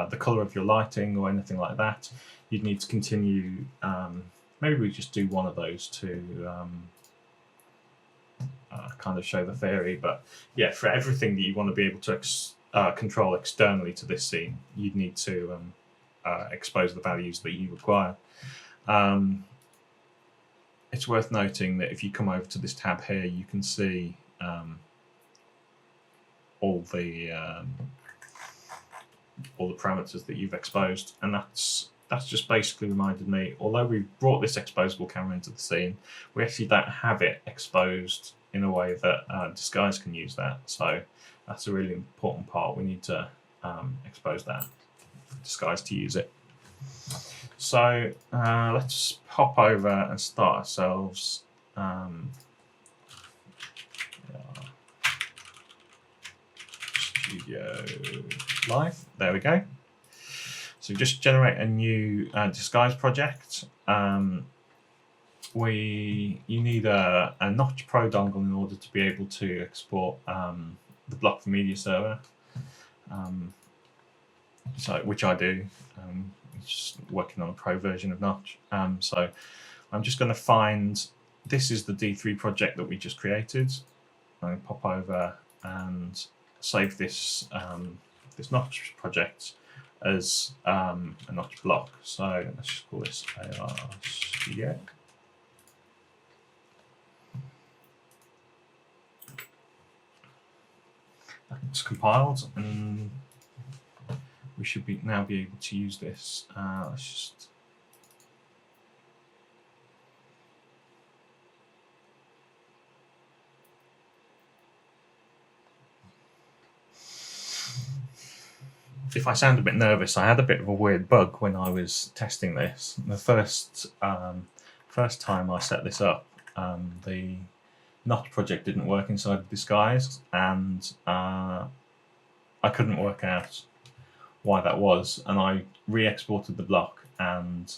the color of your lighting or anything like that, you'd need to continue. Maybe we just do one of those to kind of show the theory. But yeah, for everything that you want to be able to control externally to this scene, you'd need to expose the values that you require. it's worth noting that if you come over to this tab here, you can see all the parameters that you've exposed, and that's just basically reminded me, although we've brought this exposable camera into the scene, we actually don't have it exposed in a way that Disguise can use that. So that's a really important part. We need to expose that for Disguise to use it. So let's hop over and start ourselves. Studio Live. There we go. So just generate a new Disguise project. You need a Notch Pro dongle in order to be able to export the block from media server. So which I do. Just working on a pro version of Notch. So I'm just going to find, this is the D3 project that we just created. I'm going to pop over and save this this Notch project as a Notch block. So let's just call this AR Studio. It's compiled, and we should now be able to use this. Let's just if I sound a bit nervous, I had a bit of a weird bug when I was testing this. The first time I set this up, the Notch project didn't work inside of Disguise, and I couldn't work out why that was, and I re-exported the block and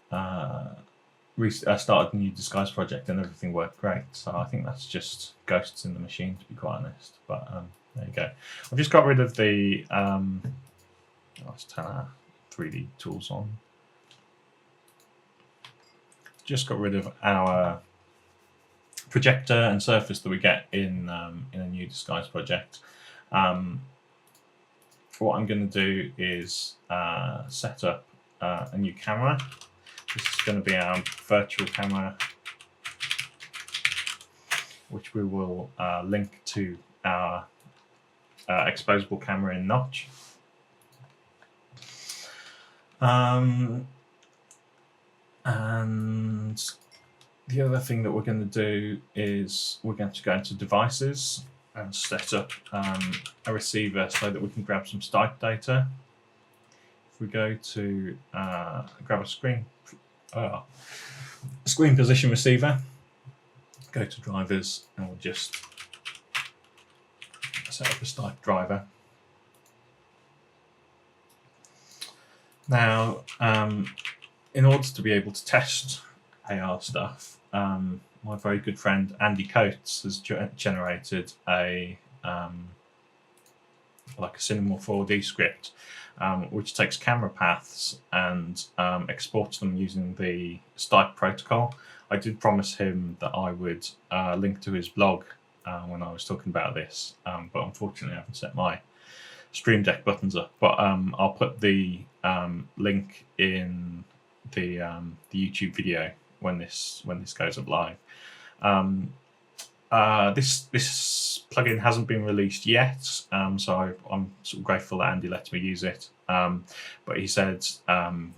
started a new Disguise project, and everything worked great. So I think that's just ghosts in the machine, to be quite honest. But there you go. I've just got rid of the let's turn our 3D tools on. Just got rid of our projector and surface that we get in a new Disguise project. What I'm going to do is set up a new camera. This is going to be our virtual camera, which we will link to our exposable camera in Notch. And the other thing that we're going to do is we're going to go into devices and set up a receiver so that we can grab some Stipe data. If we go to grab a screen position receiver, go to drivers, and we'll just set up a Stipe driver. Now, in order to be able to test AR stuff, my very good friend Andy Coates has generated a like a Cinema 4D script, which takes camera paths and exports them using the Stipe protocol. I did promise him that I would link to his blog when I was talking about this, but unfortunately I haven't set my Stream Deck buttons up. But I'll put the link in the YouTube video when this goes up live. This plugin hasn't been released yet, so I'm sort of grateful that Andy lets me use it. But he said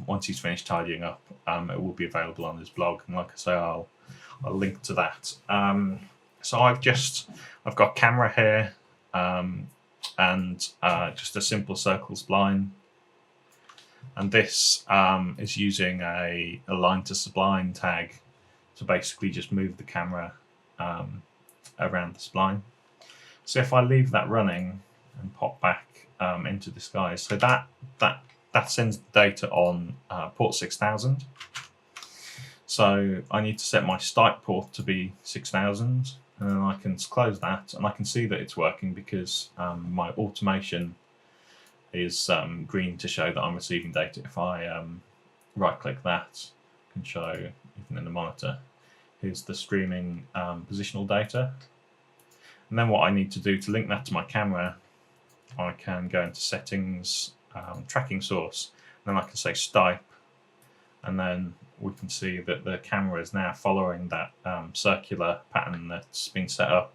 once he's finished tidying up, it will be available on his blog, and like I say, I'll link to that. So I've got camera here, and just a simple circle spline, and this is using a line to spline tag to basically just move the camera around the spline. So if I leave that running and pop back into Disguise, so that sends the data on port 6000. So I need to set my Stipe port to be 6000, and then I can close that, and I can see that it's working because my automation is green to show that I'm receiving data. If I right-click that, I can show even in the monitor. Here's the streaming positional data. And then what I need to do to link that to my camera, I can go into settings, tracking source, and then I can say Stipe, and then we can see that the camera is now following that circular pattern that's been set up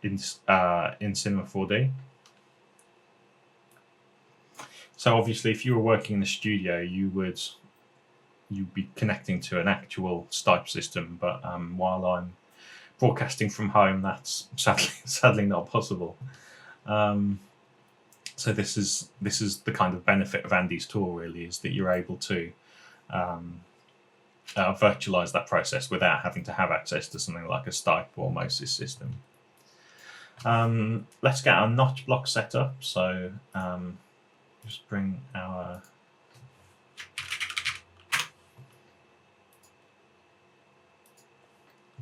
in Cinema 4D. So obviously, if you were working in the studio, you'd be connecting to an actual Stipe system, but while I'm broadcasting from home, that's sadly not possible. So this is the kind of benefit of Andy's tool, really, is that you're able to virtualize that process without having to have access to something like a Stipe or Moses system. Let's get our notch block set up. So just bring our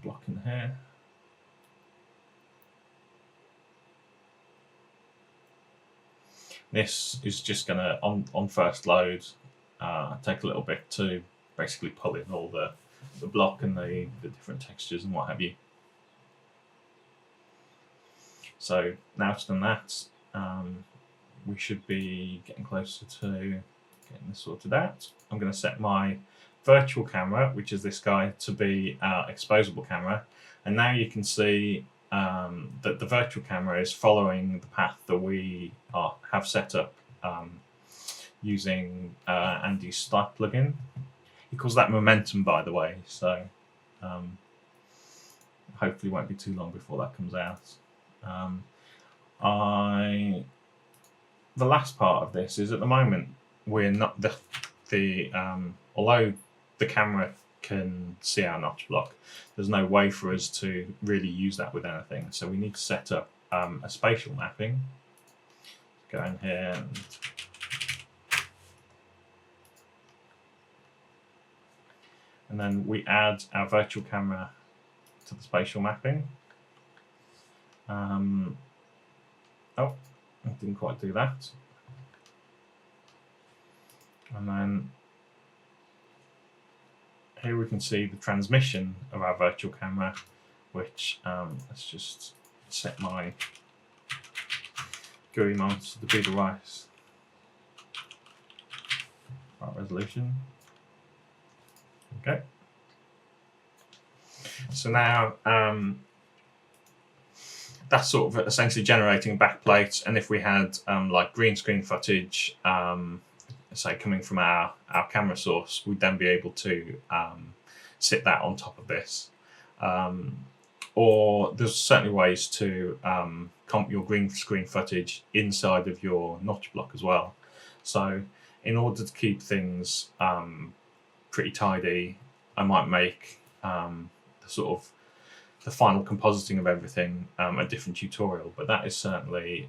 block in here. This is just going to, on first load, take a little bit to basically pull in all the block and the different textures and what have you. So now it's done that, we should be getting closer to getting this sorted out. I'm going to set my virtual camera, which is this guy, to be our exposable camera. And now you can see that the virtual camera is following the path that we have set up using Andy's Stipe plugin. He calls that momentum, by the way, so hopefully it won't be too long before that comes out. The last part of this is, at the moment, we're not although the camera can see our notch block, there's no way for us to really use that with anything. So we need to set up a spatial mapping. Go in here and then we add our virtual camera to the spatial mapping. Oh, I didn't quite do that. And then here we can see the transmission of our virtual camera, which let's just set my GUI monitor to be the right resolution. Okay. So now that's sort of essentially generating a backplate, and if we had like green screen footage, say coming from our camera source, we'd then be able to sit that on top of this. Or there's certainly ways to comp your green screen footage inside of your notch block as well. So in order to keep things pretty tidy, I might make the final compositing of everything a different tutorial, but that is certainly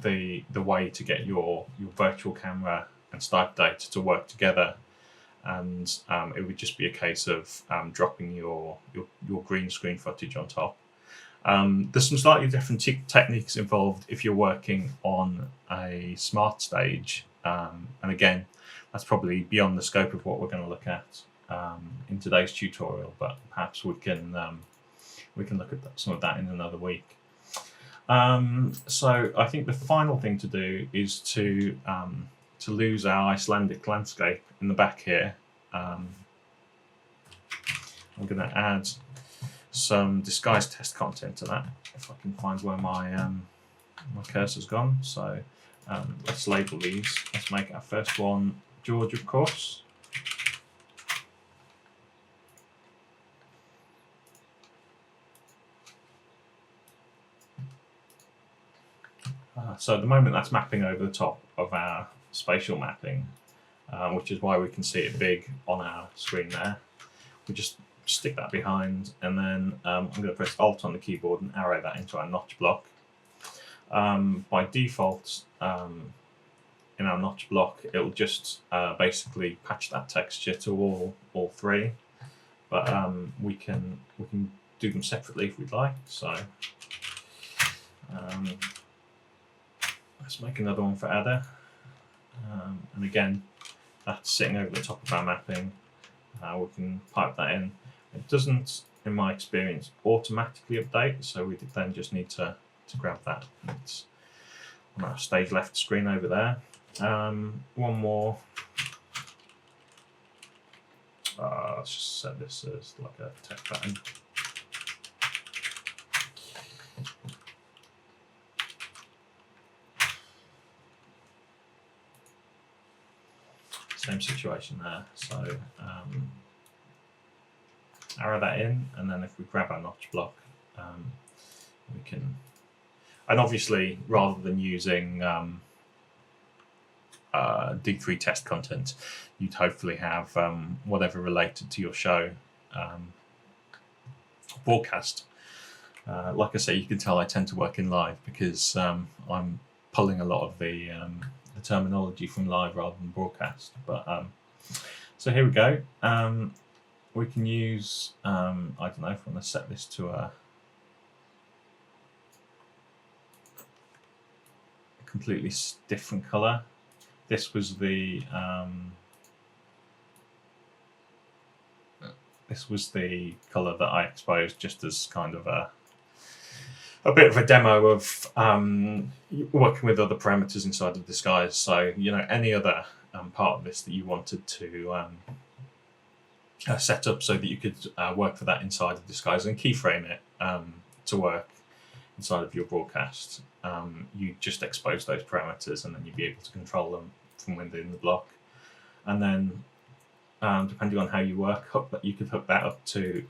the way to get your virtual camera and Stipe data to work together. And it would just be a case of dropping your green screen footage on top. There's some slightly different techniques involved if you're working on a smart stage, and again, that's probably beyond the scope of what we're going to look at in today's tutorial. But perhaps we can look at some of that in another week. So I think the final thing to do is to lose our Icelandic landscape in the back here. I'm going to add some disguise test content to that, if I can find where my cursor's gone. So let's label these. Let's make our first one George, of course. So at the moment that's mapping over the top of our spatial mapping, which is why we can see it big on our screen there. We just stick that behind, and then I'm going to press Alt on the keyboard and arrow that into our notch block. By default, in our notch block, it'll just basically patch that texture to all three, but we can do them separately if we'd like. So let's make another one for Ada, and again, that's sitting over the top of our mapping. We can pipe that in. It doesn't, in my experience, automatically update, so we then just need to grab that. It's on our stage left screen over there. One more let's just set this as like a text pattern. Same situation there. So arrow that in, and then if we grab our notch block, we can. And obviously, rather than using D3 test content, you'd hopefully have whatever related to your show broadcast. Like I say, you can tell I tend to work in live because I'm pulling a lot of the terminology from live rather than broadcast. But so here we go. We can use, I don't know, if I want to set this to a completely different color. This was the color that I exposed just as kind of a bit of a demo of working with other parameters inside of Disguise. So, you know, any other part of this that you wanted to set up so that you could work for that inside of Disguise and keyframe it to work inside of your broadcast, you just expose those parameters and then you'd be able to control them from within the block. And then, depending on how you work, you could hook that up to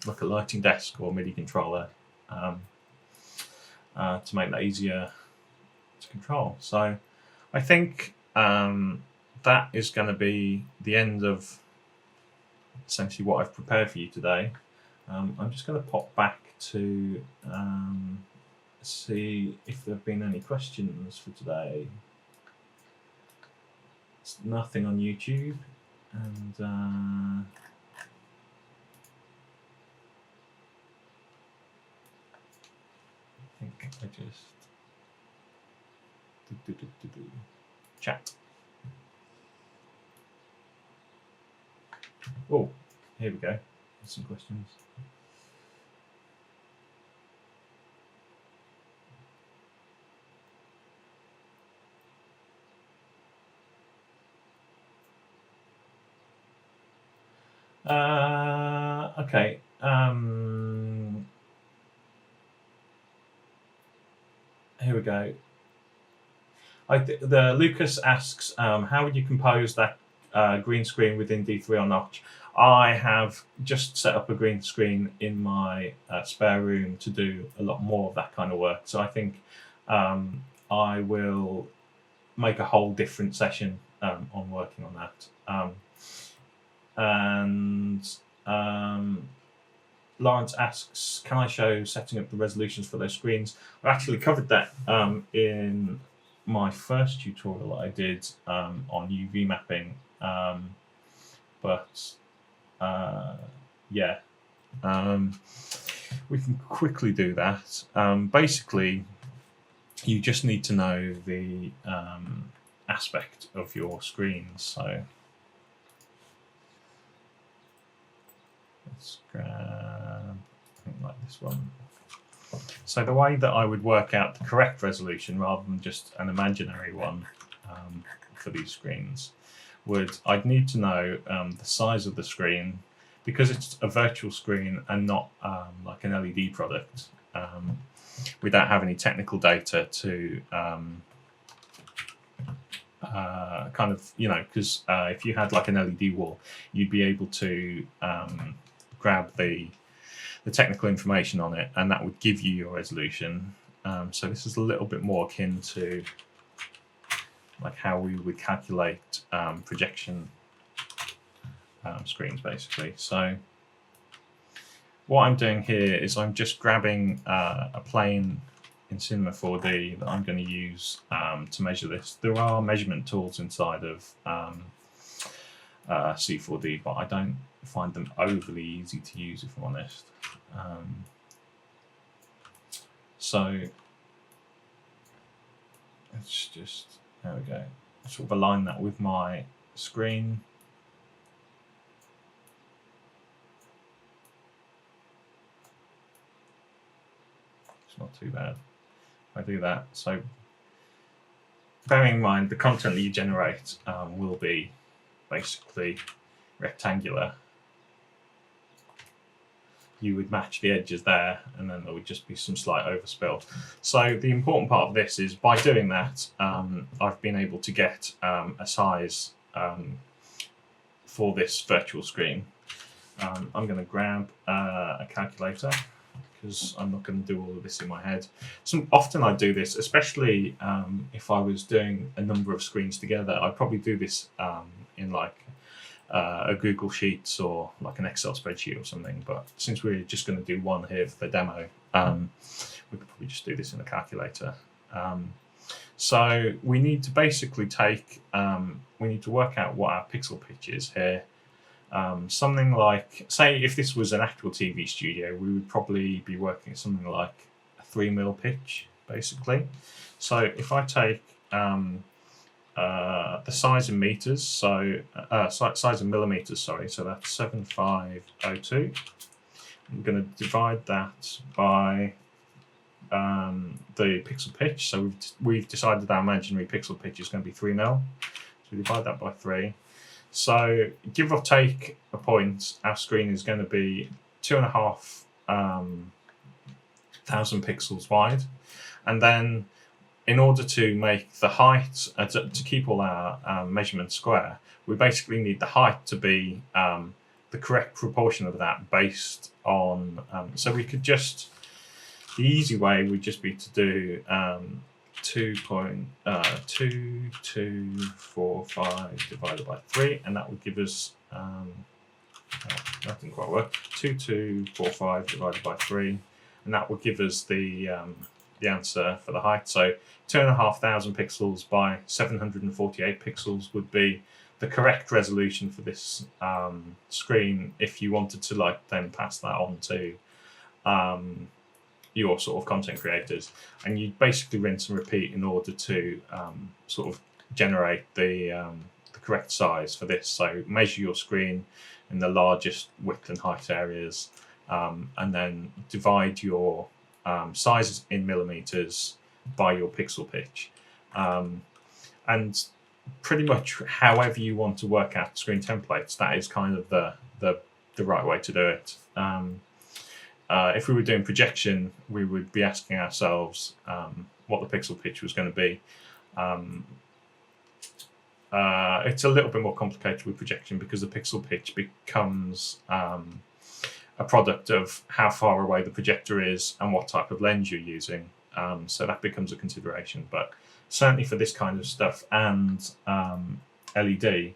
like a lighting desk or MIDI controller to make that easier to control. So I think that is going to be the end of essentially what I've prepared for you today. I'm just going to pop back to see if there have been any questions for today. It's nothing on YouTube, and I think I just chat. Oh, here we go. There's some questions. Okay. Here we go. Lucas asks, how would you compose that green screen within D3 or Notch? I have just set up a green screen in my spare room to do a lot more of that kind of work. So I think I will make a whole different session on working on that. Lawrence asks, can I show setting up the resolutions for those screens? I actually covered that in my first tutorial that I did on UV mapping, yeah, we can quickly do that. Basically, you just need to know the aspect of your screens. So let's grab, I think, like this one. So the way that I would work out the correct resolution rather than just an imaginary one for these screens I'd need to know the size of the screen, because it's a virtual screen and not like an LED product. We don't have any technical data to kind of, you know, because if you had like an LED wall, you'd be able to grab the technical information on it, and that would give you your resolution. So this is a little bit more akin to like how we would calculate projection screens, basically. So what I'm doing here is I'm just grabbing a plane in Cinema 4D that I'm going to use to measure this. There are measurement tools inside of C4d, but I don't find them overly easy to use, if I'm honest. So let's just, there we go, sort of align that with my screen. It's not too bad if I do that. So bearing in mind the content that you generate will be basically rectangular. you would match the edges there, and then there would just be some slight overspill. So the important part of this is by doing that, I've been able to get a size for this virtual screen. I'm going to grab a calculator because I'm not going to do all of this in my head. Often I do this, especially if I was doing a number of screens together. I'd probably do this in like a Google Sheets or like an Excel spreadsheet or something. But since we're just going to do one here for the demo, we could probably just do this in a calculator. So we need to basically we need to work out what our pixel pitch is here. Something like, say, if this was an actual TV studio, we would probably be working at something like a 3mm pitch, basically. So if I take the size in meters, so size in millimeters, sorry, so that's 7502. I'm going to divide that by the pixel pitch. So we've decided our imaginary pixel pitch is going to be 3mm. So we divide that by 3. So give or take a point, our screen is going to be 2,500 pixels wide. And then in order to make the height, to keep all our measurements square, we basically need the height to be the correct proportion of that based on, so we could just, the easy way would just be to do 2.2245 divided by 3, and that would give us, that didn't quite work, 2245 divided by 3, and that would give us the answer for the height. So 2,500 pixels by 748 pixels would be the correct resolution for this screen if you wanted to like then pass that on to your sort of content creators, and you basically rinse and repeat in order to sort of generate the correct size for this. So measure your screen in the largest width and height areas, and then divide your sizes in millimeters by your pixel pitch, and pretty much however you want to work out screen templates, that is kind of the right way to do it. If we were doing projection, we would be asking ourselves what the pixel pitch was going to be. It's a little bit more complicated with projection because the pixel pitch becomes a product of how far away the projector is and what type of lens you're using. So that becomes a consideration. But certainly for this kind of stuff and LED,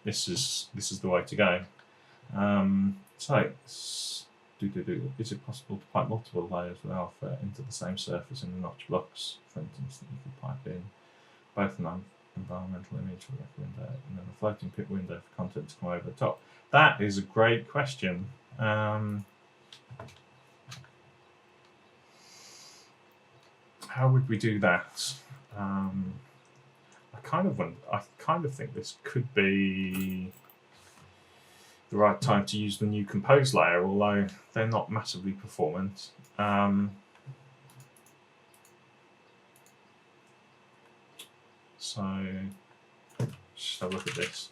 this is the way to go. So, is it possible to pipe multiple layers with alpha into the same surface in the notch blocks? For instance, that you could pipe in both an environmental image for the window and then a floating pit window for content to come over the top. That is a great question. How would we do that? I kind of think this could be the right time to use the new compose layer, although they're not massively performant. So just have a look at this.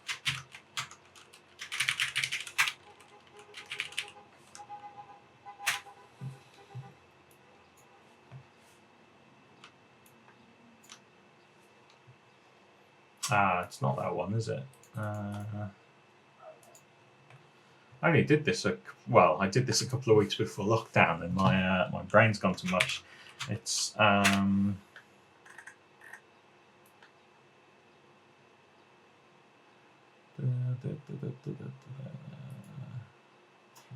It's not that one, is it? I only did this I did this a couple of weeks before lockdown, and my my brain's gone to mush. It's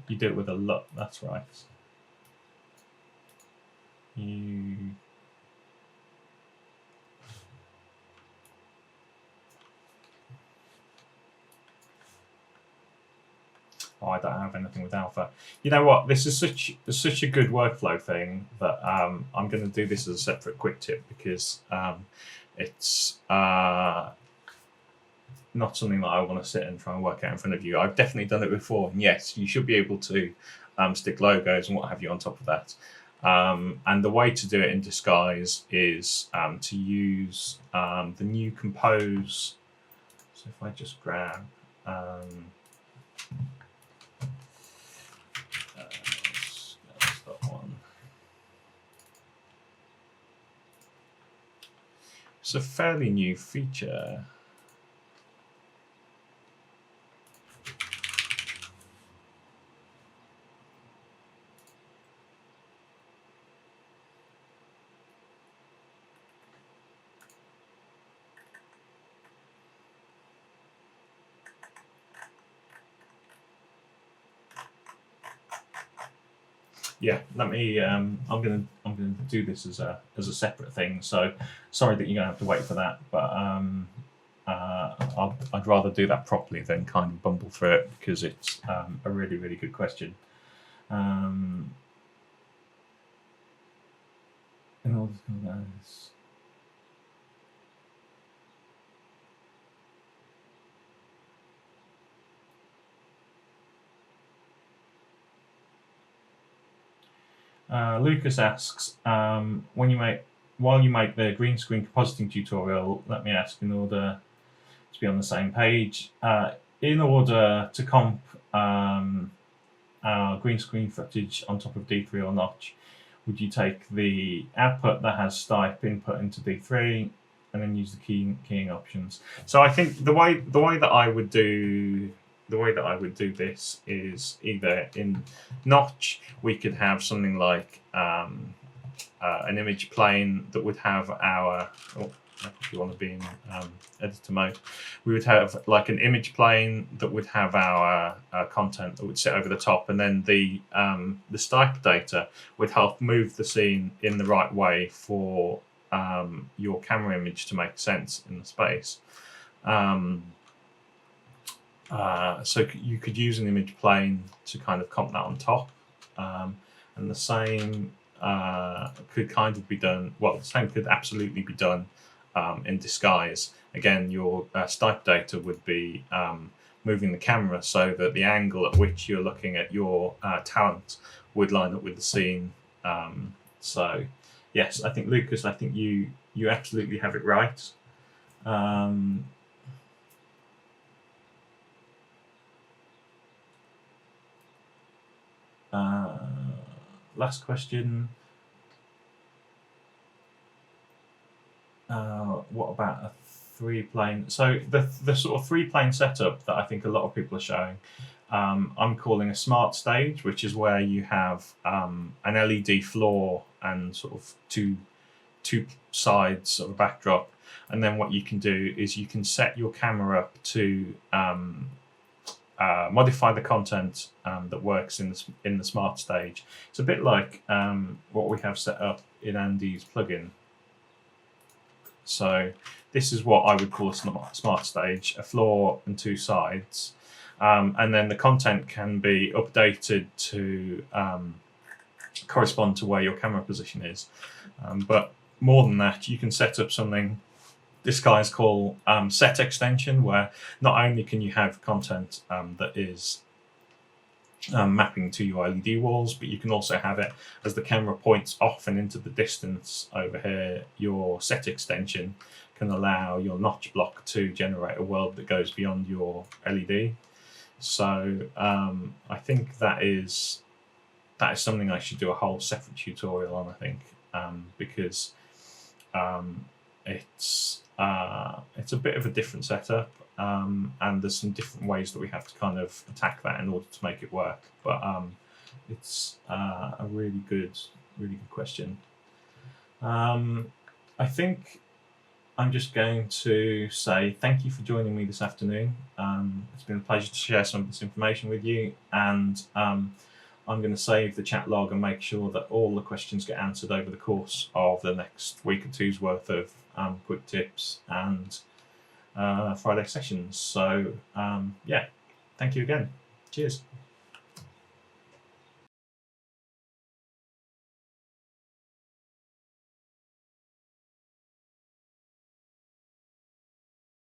you do it with a LUT, that's right. I don't have anything with alpha. You know what? This is such a good workflow thing that I'm going to do this as a separate quick tip because it's not something that I want to sit and try and work out in front of you. I've definitely done it before, and yes, you should be able to stick logos and what have you on top of that. And the way to do it in Disguise is to use the new Compose. So if I just grab It's a fairly new feature. Yeah, let me. I'm gonna do this as a separate thing. So sorry that you're gonna have to wait for that, but I'd rather do that properly than kind of bumble through it because it's a really good question. In order to do this. Lucas asks, while you make the green screen compositing tutorial, let me ask, in order to be on the same page, in order to comp our green screen footage on top of D3 or Notch, would you take the output that has Stipe input into D3 and then use the keying options? So I think the way that I would do this is either in Notch we could have something like an image plane that would have our. If you want to be in editor mode, we would have like an image plane that would have our content that would sit over the top, and then the Stipe data would help move the scene in the right way for your camera image to make sense in the space. So you could use an image plane to kind of comp that on top, and the same could kind of be done. Well, the same could absolutely be done in disguise. Again, your Stipe data would be moving the camera so that the angle at which you're looking at your talent would line up with the scene. So, yes, I think Lucas, I think you absolutely have it right. Last question. What about a 3-plane? So the sort of 3-plane setup that I think a lot of people are showing, I'm calling a smart stage, which is where you have an LED floor and sort of two sides of a backdrop, and then what you can do is you can set your camera up to modify the content that works in the smart stage. It's a bit like what we have set up in Andy's plugin. So this is what I would call a smart stage: a floor and 2 sides, and then the content can be updated to correspond to where your camera position is. But more than that, you can set up something this guy's called set extension, where not only can you have content that is mapping to your LED walls, but you can also have it as the camera points off and into the distance over here. Your set extension can allow your notch block to generate a world that goes beyond your LED. So I think that is something I should do a whole separate tutorial on, I think, because it's a bit of a different setup, and there's some different ways that we have to kind of attack that in order to make it work. But it's a really good question. I think I'm just going to say thank you for joining me this afternoon. It's been a pleasure to share some of this information with you, and I'm going to save the chat log and make sure that all the questions get answered over the course of the next week or two's worth of quick tips and Friday sessions. So yeah, thank you again. Cheers.